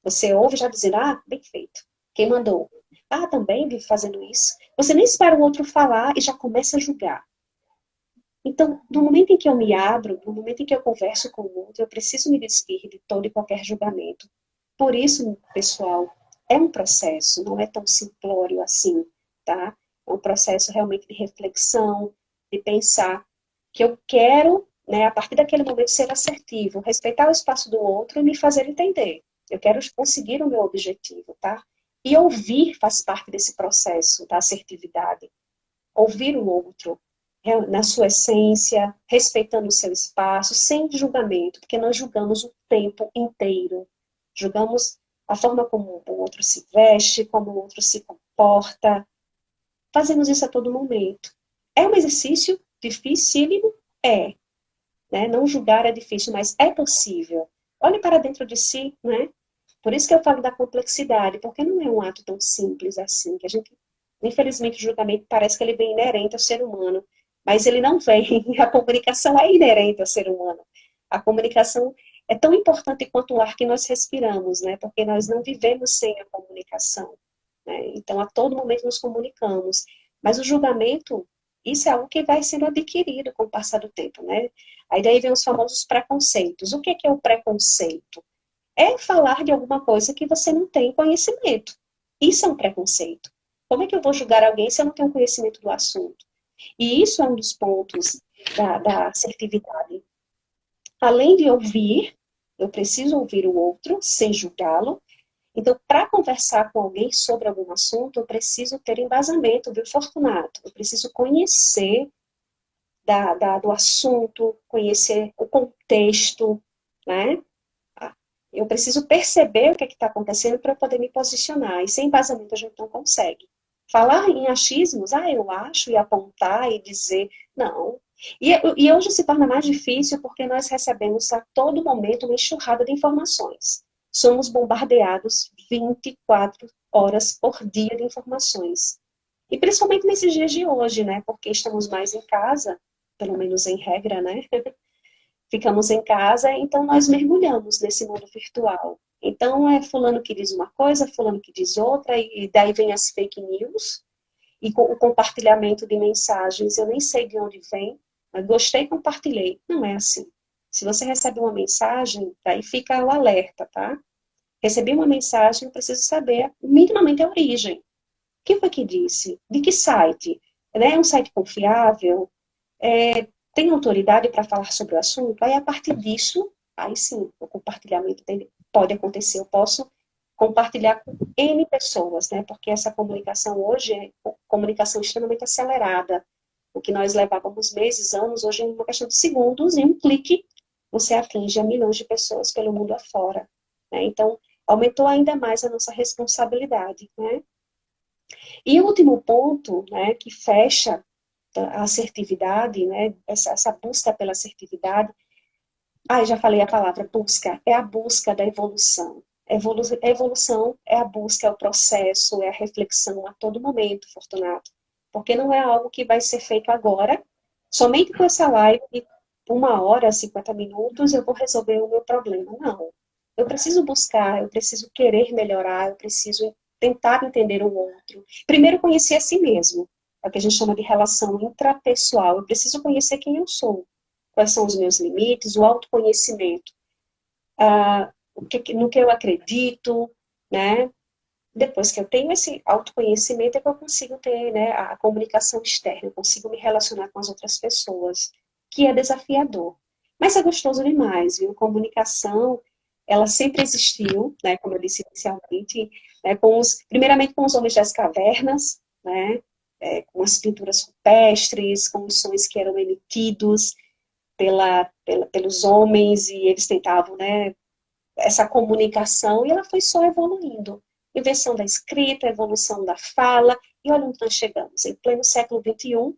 Você ouve já dizendo, ah, bem feito. Quem mandou? Ah, também vive fazendo isso. Você nem espera o outro falar e já começa a julgar. Então, no momento em que eu me abro, no momento em que eu converso com o outro, eu preciso me despir de todo e qualquer julgamento. Por isso, pessoal, é um processo, não é tão simplório assim, tá? É um processo realmente de reflexão, de pensar que eu quero, né, a partir daquele momento, ser assertivo, respeitar o espaço do outro e me fazer entender. Eu quero conseguir o meu objetivo, tá? E ouvir faz parte desse processo da assertividade. Ouvir o outro, na sua essência, respeitando o seu espaço, sem julgamento, porque nós julgamos o tempo inteiro. Julgamos a forma como o outro se veste, como o outro se comporta. Fazemos isso a todo momento. É um exercício dificílimo? É. Né? Não julgar é difícil, mas é possível. Olhe para dentro de si, né? Por isso que eu falo da complexidade, porque não é um ato tão simples assim, que a gente, infelizmente, o julgamento parece que ele vem inerente ao ser humano, mas ele não vem, a comunicação é inerente ao ser humano. A comunicação é tão importante quanto o ar que nós respiramos, né? Porque nós não vivemos sem a comunicação, né? Então, a todo momento nos comunicamos. Mas o julgamento, isso é algo que vai sendo adquirido com o passar do tempo, né? Aí daí vem os famosos preconceitos. O que é o preconceito? É falar de alguma coisa que você não tem conhecimento. Isso é um preconceito. Como é que eu vou julgar alguém se eu não tenho conhecimento do assunto? E isso é um dos pontos da assertividade. Além de ouvir, eu preciso ouvir o outro sem julgá-lo. Então, para conversar com alguém sobre algum assunto, eu preciso ter embasamento, viu, Fortunato? Eu preciso conhecer do assunto, conhecer o contexto, né? Eu preciso perceber o que está acontecendo para poder me posicionar. E sem embasamento a gente não consegue. Falar em achismos, eu acho, e apontar e dizer, não. E hoje se torna mais difícil porque nós recebemos a todo momento uma enxurrada de informações. Somos bombardeados 24 horas por dia de informações. E principalmente nesses dias de hoje, né? Porque estamos mais em casa, pelo menos em regra, né? Ficamos em casa, então nós mergulhamos nesse mundo virtual. Então é fulano que diz uma coisa, fulano que diz outra, e daí vem as fake news, e o compartilhamento de mensagens, eu nem sei de onde vem, mas gostei, compartilhei. Não é assim. Se você recebe uma mensagem, daí fica o alerta, tá? Recebi uma mensagem, eu preciso saber minimamente a origem. Quem foi que disse? De que site? É um site confiável? Tem autoridade para falar sobre o assunto? Aí, a partir disso, aí sim, o compartilhamento dele pode acontecer. Eu posso compartilhar com N pessoas, né? Porque essa comunicação hoje é comunicação extremamente acelerada. O que nós levávamos meses, anos, hoje é uma questão de segundos, em um clique, você atinge a milhões de pessoas pelo mundo afora. Né? Então, aumentou ainda mais a nossa responsabilidade, né? E o último ponto, né, que fecha a assertividade, né, essa busca pela assertividade, já falei a palavra busca, é a busca da evolução. A evolução é a busca, é o processo, é a reflexão a todo momento, Fortunato. Porque não é algo que vai ser feito agora, somente com essa live, de 1 hora, 50 minutos, eu vou resolver o meu problema. Não. Eu preciso buscar, eu preciso querer melhorar, eu preciso tentar entender o outro. Primeiro, conhecer a si mesmo. É o que a gente chama de relação intrapessoal. Eu preciso conhecer quem eu sou. Quais são os meus limites, o autoconhecimento. No que eu acredito, né? Depois que eu tenho esse autoconhecimento, é que eu consigo ter, né, a comunicação externa, eu consigo me relacionar com as outras pessoas, que é desafiador. Mas é gostoso demais, viu? Comunicação, ela sempre existiu, né, como eu disse inicialmente, né, primeiramente com os homens das cavernas, né, com as pinturas rupestres, com os sons que eram emitidos pelos homens, e eles tentavam, né, essa comunicação, e ela foi só evoluindo. Invenção da escrita, evolução da fala, e olha onde nós chegamos, em pleno século XXI,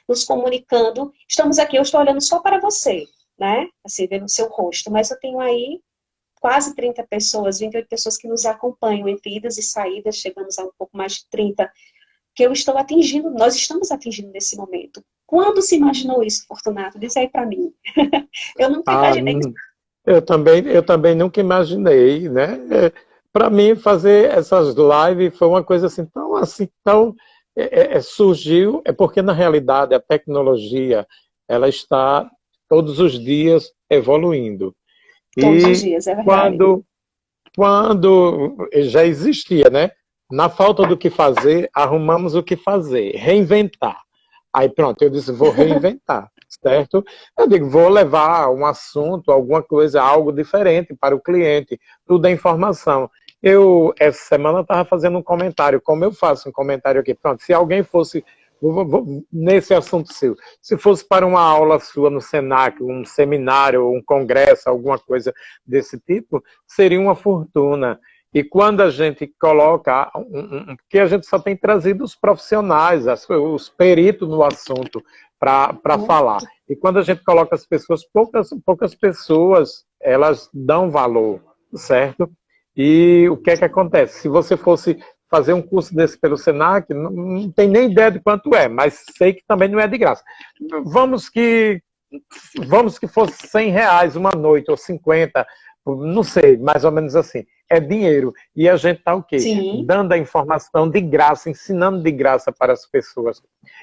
nos comunicando. Estamos aqui, eu estou olhando só para você, né? Assim, vendo o seu rosto, mas eu tenho aí quase 30 pessoas, 28 pessoas que nos acompanham entre idas e saídas, chegamos a um pouco mais de 30 que eu estou atingindo, nós estamos atingindo nesse momento. Quando se imaginou isso, Fortunato? Diz aí para mim. Eu nunca Ah, imaginei que... eu também nunca imaginei, né? Para mim, fazer essas lives foi uma coisa assim, tão surgiu, é porque na realidade a tecnologia ela está todos os dias evoluindo. Todos os E dias, é verdade. quando já existia, né? Na falta do que fazer, arrumamos o que fazer, reinventar. Aí pronto, eu disse, vou reinventar, certo? Eu digo, vou levar um assunto, alguma coisa, algo diferente para o cliente, tudo é informação. Eu, essa semana, estava fazendo um comentário, como eu faço um comentário aqui, pronto, se alguém fosse, nesse assunto seu, se fosse para uma aula sua no Senac, um seminário, um congresso, alguma coisa desse tipo, seria uma fortuna. E quando a gente coloca, porque a gente só tem trazido os profissionais, os peritos no assunto para falar. E quando a gente coloca as pessoas, poucas pessoas, elas dão valor, certo? E o que é que acontece? Se você fosse fazer um curso desse pelo Senac, não tem nem ideia de quanto é, mas sei que também não é de graça. Vamos que, vamos que fosse R$ 100 uma noite, ou 50, não sei, mais ou menos assim. É dinheiro. E a gente está o quê? Sim, Dando a informação de graça, ensinando de graça para as pessoas.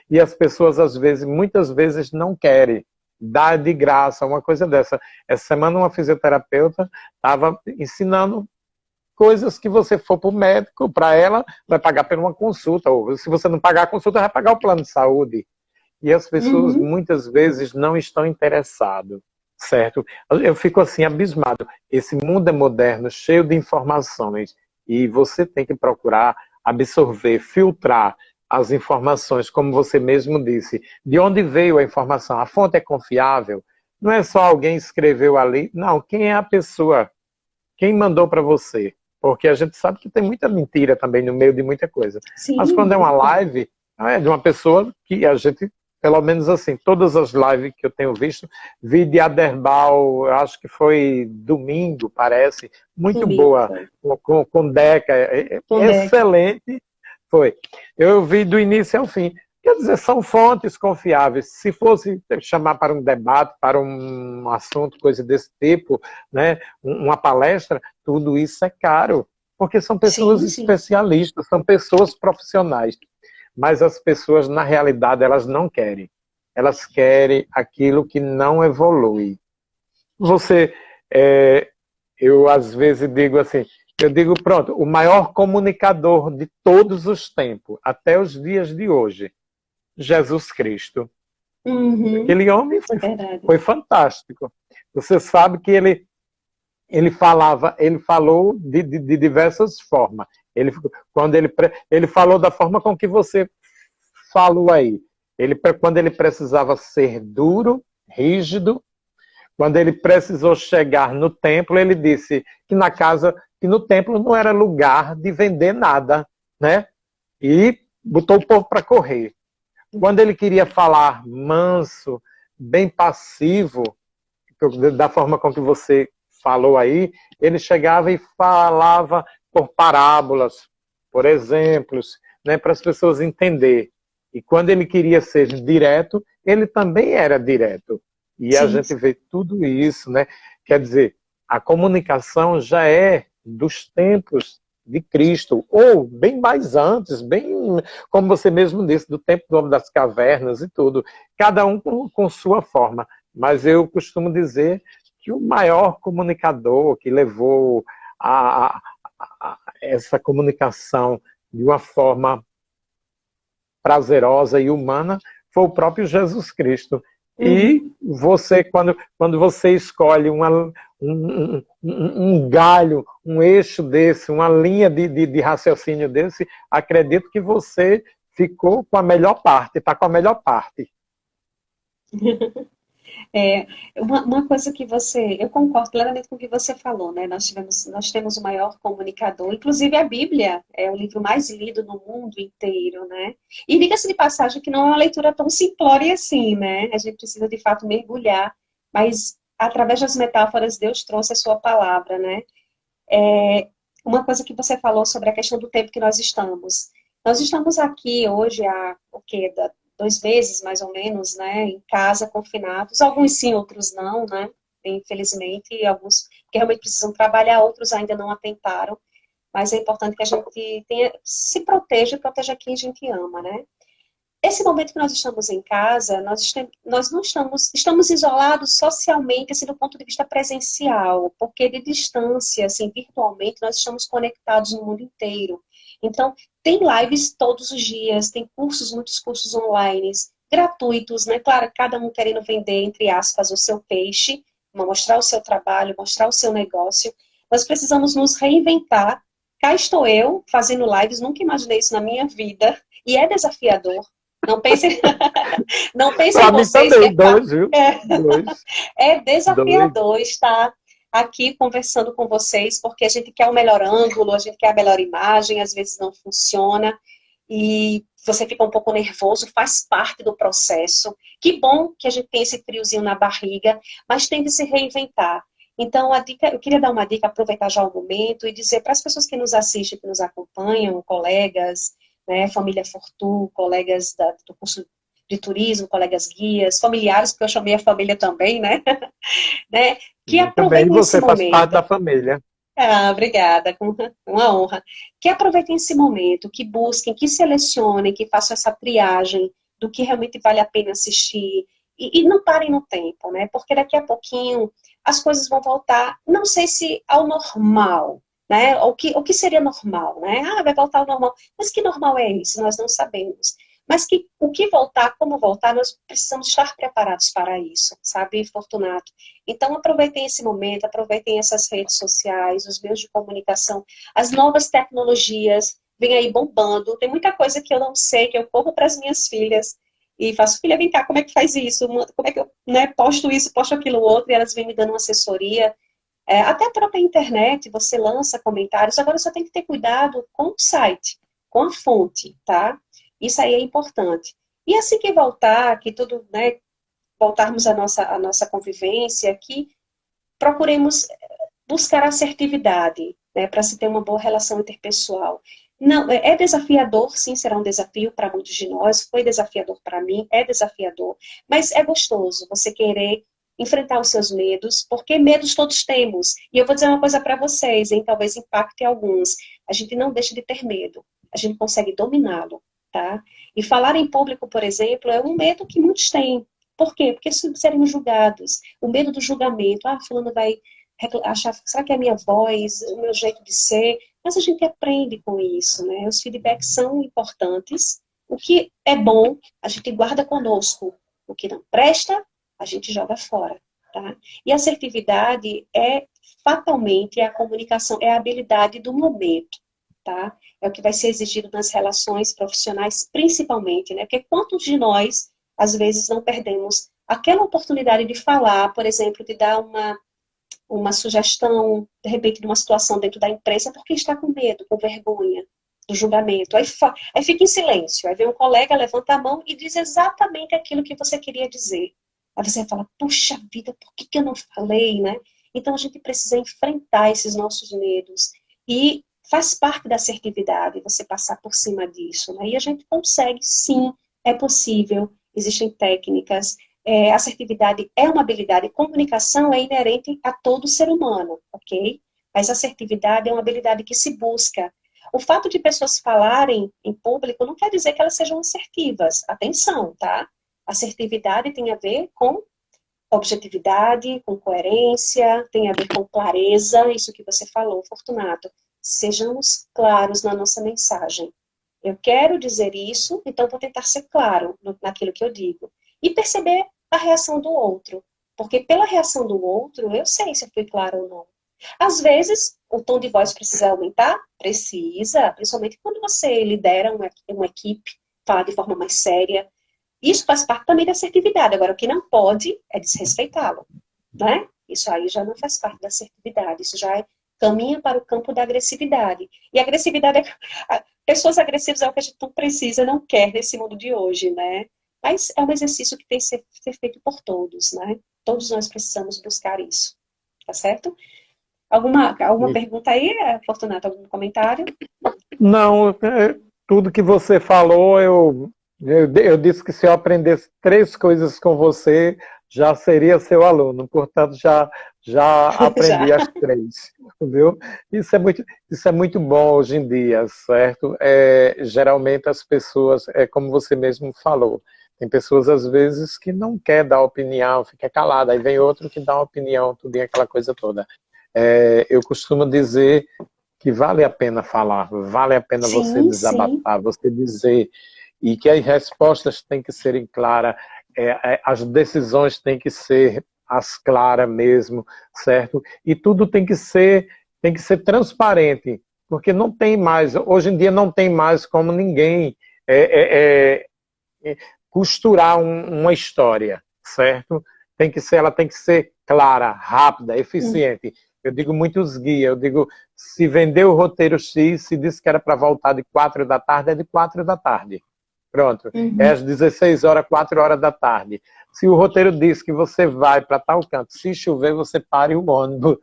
E as pessoas, às vezes, muitas vezes, não querem dar de graça uma coisa dessa. Essa semana, uma fisioterapeuta estava ensinando coisas que você for para o médico, para ela, vai pagar por uma consulta. Ou se você não pagar a consulta, vai pagar o plano de saúde. E as pessoas uhum. muitas vezes não estão interessadas, certo? Eu fico assim abismado. Esse mundo é moderno, cheio de informações, e você tem que procurar absorver, filtrar as informações, como você mesmo disse. De onde veio a informação? A fonte é confiável? Não é só alguém escreveu ali. Não, quem é a pessoa? Quem mandou para você? Porque a gente sabe que tem muita mentira também no meio de muita coisa. Mas Sim, quando é uma muito. live, é de uma pessoa que a gente, pelo menos assim, todas as lives que eu tenho visto, vi de Aderbal, acho que foi domingo, parece, muito Domingo boa, foi. com Deca, Onde é que... excelente, foi. Eu vi do início ao fim. Quer dizer, são fontes confiáveis. Se fosse chamar para um debate, para um assunto, coisa desse tipo, né, uma palestra, tudo isso é caro, porque são pessoas Sim, sim. especialistas, são pessoas profissionais. Mas as pessoas, na realidade, elas não querem. Elas querem aquilo que não evolui. Você, é, eu às vezes digo assim, eu digo, pronto, o maior comunicador de todos os tempos, até os dias de hoje, Jesus Cristo. Uhum. Aquele homem É foi, verdade. foi fantástico. Você sabe que ele falava, ele falou de diversas formas. Quando ele falou da forma com que você falou aí. Quando ele precisava ser duro, rígido, quando ele precisou chegar no templo, ele disse que no templo não era lugar de vender nada, né? E botou o povo para correr. Quando ele queria falar manso, bem passivo, da forma com que você falou aí, ele chegava e falava por parábolas, por exemplos, né, para as pessoas entenderem. E quando ele queria ser direto, ele também era direto. E a Sim, gente vê tudo isso, né? Quer dizer, a comunicação já é dos tempos de Cristo, ou bem mais antes, bem como você mesmo disse, do tempo do homem das cavernas e tudo. Cada um com sua forma. Mas eu costumo dizer que o maior comunicador que levou essa comunicação de uma forma prazerosa e humana foi o próprio Jesus Cristo. E uhum. você, quando você escolhe um galho, um eixo desse, uma linha de raciocínio desse, acredito que você ficou com a melhor parte, está com a melhor parte. É, uma coisa que você, eu concordo plenamente com o que você falou, né? Nós temos o maior comunicador, inclusive a Bíblia é o livro mais lido no mundo inteiro, né? E diga-se de passagem que não é uma leitura tão simplória assim, né? A gente precisa de fato mergulhar, mas através das metáforas Deus trouxe a sua palavra, né? Uma coisa que você falou sobre a questão do tempo que nós estamos. Nós estamos aqui hoje há, o quê? 2 meses, mais ou menos, né? Em casa, confinados. Alguns sim, outros não, né? Infelizmente, alguns que realmente precisam trabalhar, outros ainda não atentaram. Mas é importante que a gente se proteja e proteja quem a gente ama, né? Esse momento que nós estamos em casa, nós não estamos isolados socialmente, assim, do ponto de vista presencial, porque de distância, assim, virtualmente, nós estamos conectados no mundo inteiro. Então, tem lives todos os dias, tem cursos, muitos cursos online, gratuitos, né? Claro, cada um querendo vender, entre aspas, o seu peixe, mostrar o seu trabalho, mostrar o seu negócio. Nós precisamos nos reinventar. Cá estou eu, fazendo lives, nunca imaginei isso na minha vida, e é desafiador. Não pensem, não pensem Para mim vocês que também, é fácil. dois, viu? É, Dois. é Dois. desafiador estar aqui conversando com vocês, porque a gente quer o melhor ângulo, a gente quer a melhor imagem, às vezes não funciona, e você fica um pouco nervoso, faz parte do processo. Que bom que a gente tem esse friozinho na barriga, mas tem de se reinventar. Então, a dica, eu queria dar uma dica, aproveitar já o momento e dizer para as pessoas que nos assistem, que nos acompanham, colegas, né, família Fortu, colegas do curso de turismo, colegas guias, familiares, porque eu chamei a família também, né? né? Que E também aproveitem esse você faz parte momento. da família. Ah, obrigada, com uma honra. Que aproveitem esse momento, que busquem, que selecionem, que façam essa triagem do que realmente vale a pena assistir. E não parem no tempo, né? Porque daqui a pouquinho as coisas vão voltar, não sei se ao normal, né? O que seria normal, né? Ah, vai voltar ao normal. Mas que normal é esse? Nós não sabemos. Mas que o que voltar, como voltar, nós precisamos estar preparados para isso, sabe, Fortunato? Então, aproveitem esse momento, aproveitem essas redes sociais, os meios de comunicação, as novas tecnologias, vem aí bombando. Tem muita coisa que eu não sei, que eu corro para as minhas filhas e faço, filha, vem cá, como é que faz isso? Como é que eu, né, posto isso, posto aquilo outro, e elas vêm me dando uma assessoria. Até a própria internet, você lança comentários, agora você tem que ter cuidado com o site, com a fonte, tá? Isso aí é importante. E assim que voltar, que tudo, né, voltarmos à nossa convivência, que procuremos buscar assertividade, né, para se ter uma boa relação interpessoal. Não, é desafiador, sim, será um desafio para muitos de nós, foi desafiador para mim, é desafiador, mas é gostoso você querer enfrentar os seus medos, porque medos todos temos. E eu vou dizer uma coisa para vocês, hein, talvez impacte alguns. A gente não deixa de ter medo, a gente consegue dominá-lo, tá? E falar em público, por exemplo, é um medo que muitos têm. Por quê? Porque serem julgados. O medo do julgamento. Ah, fulano vai achar, será que é a minha voz, o meu jeito de ser? Mas a gente aprende com isso, né? Os feedbacks são importantes. O que é bom, a gente guarda conosco. O que não presta, a gente joga fora, tá? E assertividade é fatalmente a comunicação, é a habilidade do momento, tá? É o que vai ser exigido nas relações profissionais, principalmente, né? Porque quantos de nós, às vezes, não perdemos aquela oportunidade de falar, por exemplo, de dar uma sugestão, de repente, de uma situação dentro da empresa, porque está com medo, com vergonha do julgamento. Aí fica em silêncio. Aí vem um colega, levanta a mão e diz exatamente aquilo que você queria dizer. Aí você fala, puxa vida, por que eu não falei, né? Então a gente precisa enfrentar esses nossos medos. E faz parte da assertividade você passar por cima disso, né? E a gente consegue, sim, é possível, existem técnicas, assertividade é uma habilidade, comunicação é inerente a todo ser humano, ok? Mas assertividade é uma habilidade que se busca. O fato de pessoas falarem em público não quer dizer que elas sejam assertivas. Atenção, tá? Assertividade tem a ver com objetividade, com coerência, tem a ver com clareza, isso que você falou, Fortunato. Sejamos claros na nossa mensagem. Eu quero dizer isso, então vou tentar ser claro naquilo que eu digo. E perceber a reação do outro. Porque pela reação do outro, eu sei se eu fui claro ou não. Às vezes, o tom de voz precisa aumentar? Precisa, principalmente quando você lidera uma equipe, fala de forma mais séria. Isso faz parte também da assertividade. Agora, o que não pode é desrespeitá-lo, né? Isso aí já não faz parte da assertividade. Isso já caminha para o campo da agressividade. E a agressividade pessoas agressivas é o que a gente não precisa, não quer nesse mundo de hoje, né? Mas é um exercício que tem que ser feito por todos, né? Todos nós precisamos buscar isso, tá certo? Alguma pergunta aí, Fortunato? Algum comentário? Não, tudo que você falou, eu disse que se eu aprendesse 3 coisas com você, já seria seu aluno. Portanto, já Já. aprendi as 3, viu? Isso é muito bom hoje em dia, certo? Geralmente as pessoas, como você mesmo falou, tem pessoas às vezes que não quer dar opinião, fica calada, aí vem outro que dá uma opinião, tudo e aquela coisa toda. Eu costumo dizer que vale a pena falar, vale a pena você Sim, sim. desabafar, você dizer, e que as respostas têm que serem claras, as decisões têm que ser as claras mesmo, certo? E tudo tem que ser transparente, porque não tem mais, hoje em dia não tem mais como ninguém costurar uma história, certo? Ela tem que ser clara, rápida, Hum, eficiente. Eu digo muitos guias, eu digo, se vendeu o roteiro X, se disse que era para voltar de 4 da tarde, é de 4 da tarde. Pronto. É uhum. às 16 horas, 4 horas da tarde. Se o roteiro diz que você vai para tal canto, se chover, você pare o ônibus.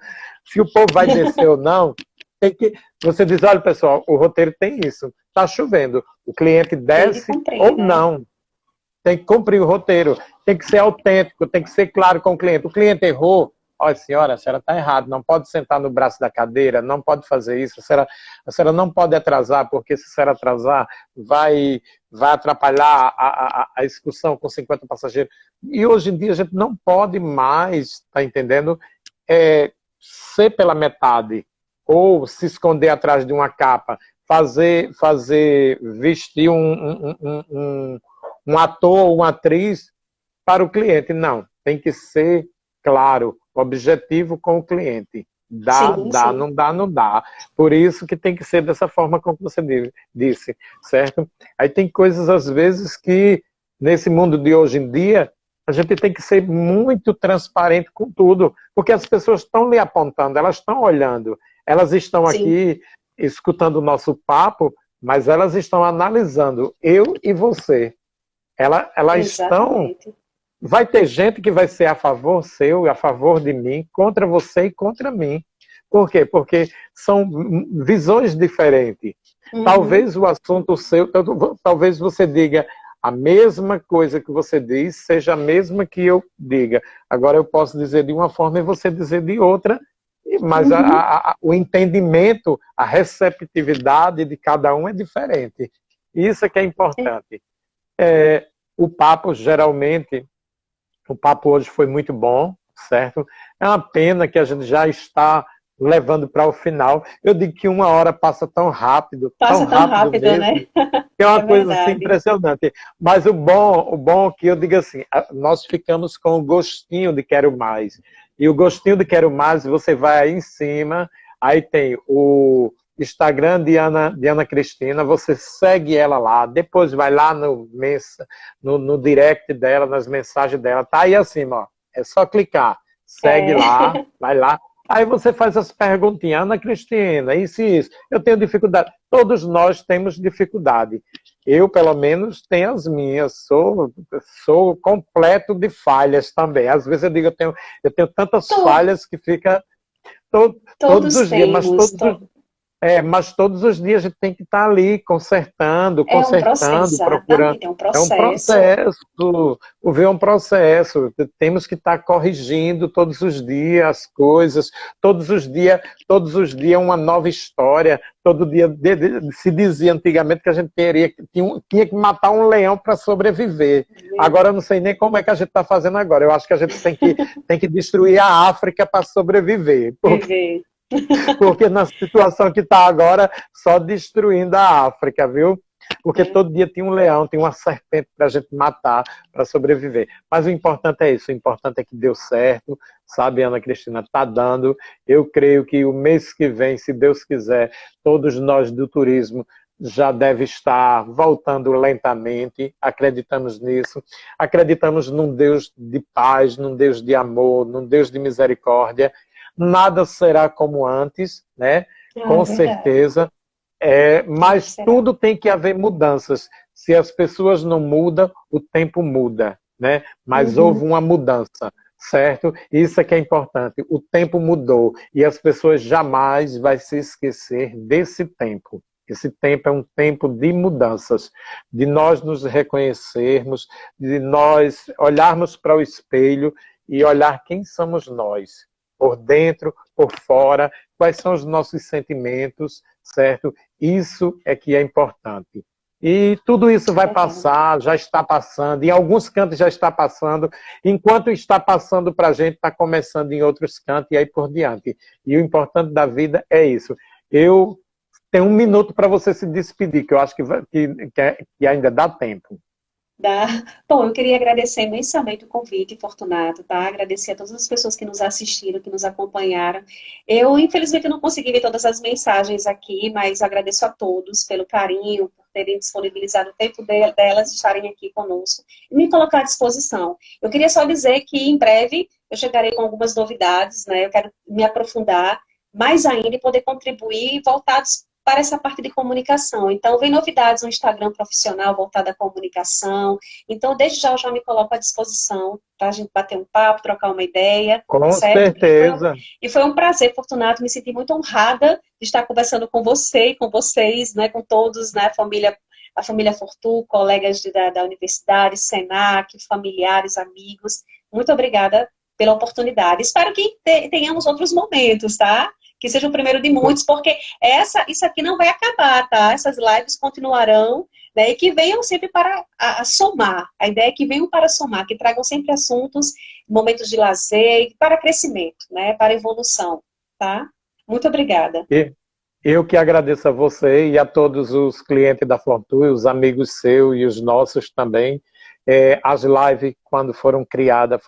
Se o povo vai descer ou não, tem que. Você diz, olha, pessoal, o roteiro tem isso. Está chovendo. O cliente Tem de desce cumprir, ou né? não. Tem que cumprir o roteiro, tem que ser autêntico, tem que ser claro com o cliente. O cliente errou, olha, senhora, a senhora está errada, não pode sentar no braço da cadeira, não pode fazer isso, a senhora não pode atrasar, porque se a senhora atrasar, vai atrapalhar a excursão com 50 passageiros. E hoje em dia a gente não pode mais, está entendendo, ser pela metade, ou se esconder atrás de uma capa, vestir um ator ou uma atriz para o cliente. Não, tem que ser claro, objetivo com o cliente. Dá, Sim, dá, sim. não dá, não dá. Por isso que tem que ser dessa forma como você disse, certo? Aí tem coisas, às vezes, que nesse mundo de hoje em dia, a gente tem que ser muito transparente com tudo, porque as pessoas estão lhe apontando, elas estão olhando, elas estão Sim, aqui escutando o nosso papo, mas elas estão analisando eu e você. Elas estão. exatamente. Vai ter gente que vai ser a favor seu e a favor de mim, contra você e contra mim. Por quê? Porque são visões diferentes. Uhum. Talvez o assunto seu, talvez você diga a mesma coisa que você diz, seja a mesma que eu diga. Agora eu posso dizer de uma forma e você dizer de outra, mas Uhum. o entendimento, a receptividade de cada um é diferente. Isso é que é É, importante. O papo geralmente, o papo hoje foi muito bom, certo? É uma pena que a gente já está levando para o final. Eu digo que 1 hora passa tão passa tão rápido rápido, né? mesmo, que é uma É coisa assim verdade. impressionante. Mas o bom é que eu digo assim, nós ficamos com o gostinho de quero mais. E o gostinho de quero mais, você vai aí em cima, aí tem o Instagram de Ana Cristina, você segue ela lá, depois vai lá no direct dela, nas mensagens dela, tá aí acima, ó. É só clicar, segue É. lá, vai lá. Aí você faz as perguntinhas, Ana Cristina, isso e isso. Eu tenho dificuldade. Todos nós temos dificuldade. Eu, pelo menos, tenho as minhas. Sou completo de falhas também. Às vezes eu digo, eu tenho tantas To- falhas que fica todos Todos os dias, mas temos. mas todos os dias a gente tem que estar ali É um processo, procurando. exatamente, é um É um processo. processo, o ver é um processo. Temos que estar corrigindo todos os dias as coisas, todos os dias uma nova história. Todo dia se dizia antigamente que a gente tinha que matar um leão para sobreviver. Agora eu não sei nem como é que a gente está fazendo agora. Eu acho que a gente tem que destruir a África para sobreviver. Viver. Porque na situação que está agora, só destruindo a África, viu? Porque É. todo dia tinha um leão, tinha uma serpente para a gente matar, para sobreviver. Mas o importante é isso, o importante é que deu certo, sabe, Ana Cristina, está dando. Eu creio que o mês que vem, se Deus quiser, todos nós do turismo já deve estar voltando lentamente, acreditamos nisso, acreditamos num Deus de paz, num Deus de amor, num Deus de misericórdia. Nada será como antes, né? Ah, é Com verdade. certeza, Não mas será. tudo tem que haver mudanças. Se as pessoas não mudam, o tempo muda, né? Mas houve Uhum. uma mudança, certo? Isso é que é importante. O tempo mudou e as pessoas jamais vão se esquecer desse tempo. Esse tempo é um tempo de mudanças, de nós nos reconhecermos, de nós olharmos para o espelho e olhar quem somos nós, por dentro, por fora, quais são os nossos sentimentos, certo? Isso é que é importante. E tudo isso vai passar, já está passando, em alguns cantos já está passando, enquanto está passando para a gente, está começando em outros cantos e aí por diante. E o importante da vida é isso. Eu tenho 1 minuto para você se despedir, que eu acho que ainda dá tempo. Dá. Bom, eu queria agradecer imensamente o convite, Fortunato, tá? Agradecer a todas as pessoas que nos assistiram, que nos acompanharam. Eu, infelizmente, não consegui ver todas as mensagens aqui, mas agradeço a todos pelo carinho, por terem disponibilizado o tempo delas estarem aqui conosco e me colocar à disposição. Eu queria só dizer que, em breve, eu chegarei com algumas novidades, né? Eu quero me aprofundar mais ainda e poder contribuir voltados para essa parte de comunicação. Então, vem novidades no Instagram profissional voltado à comunicação. Então, desde já eu já me coloco à disposição para a gente bater um papo, trocar uma ideia. Com certo? certeza. E foi um prazer, Fortunato, me senti muito honrada de estar conversando com você e com vocês, né, com todos, né, a família Fortu, colegas da universidade, Senac, familiares, amigos. Muito obrigada pela oportunidade. Espero que tenhamos outros momentos, tá? Que seja o primeiro de muitos, porque isso aqui não vai acabar, tá? Essas lives continuarão, né? E que venham sempre para somar. A ideia é que venham para somar, que tragam sempre assuntos, momentos de lazer, para crescimento, né? Para evolução, tá? Muito obrigada. Eu que agradeço a você e a todos os clientes da Fortuna, os amigos seus e os nossos também. As lives, quando foram criadas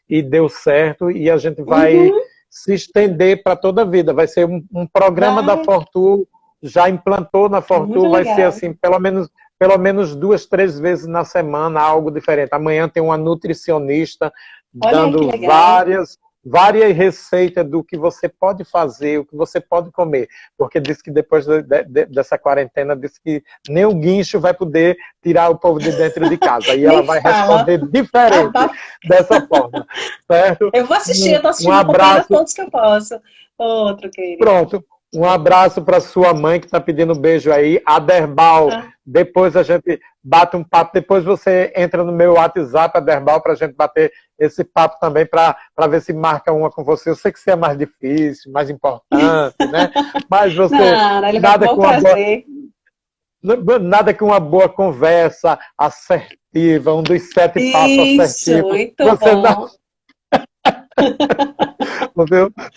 e deu certo, e a gente vai se estender para toda a vida. Vai ser um programa da Fortuna, já implantou na Fortuna, vai ser assim, pelo menos 2, 3 vezes na semana, algo diferente. Amanhã tem uma nutricionista dando várias receitas do que você pode fazer, o que você pode comer. Porque diz que depois dessa quarentena, diz que nem o guincho vai poder tirar o povo de dentro de casa. E ela vai responder diferente dessa forma. Certo? Eu vou assistir, eu estou assistindo, abraço. Todos que eu posso. Outro, querido. Pronto. Um abraço para sua mãe que está pedindo um beijo aí. Aderbal, depois a gente bate um papo. Depois você entra no meu WhatsApp, Aderbal, para a gente bater esse papo também, para ver se marca uma com você. Eu sei que você é mais difícil, mais importante, né? Mas você... Nada que uma boa conversa assertiva, um dos 7 passos assertivos. Muito bom.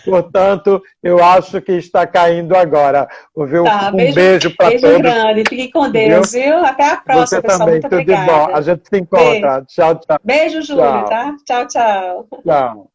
Portanto, eu acho que está caindo agora. Um beijo para todos. Beijo grande, fique com Deus, viu? Até a próxima, você pessoal. Também, muito tudo obrigada. de bom. A gente se encontra. Tchau, tchau. Beijo, Júlio, tá? Tchau, tchau. Tchau.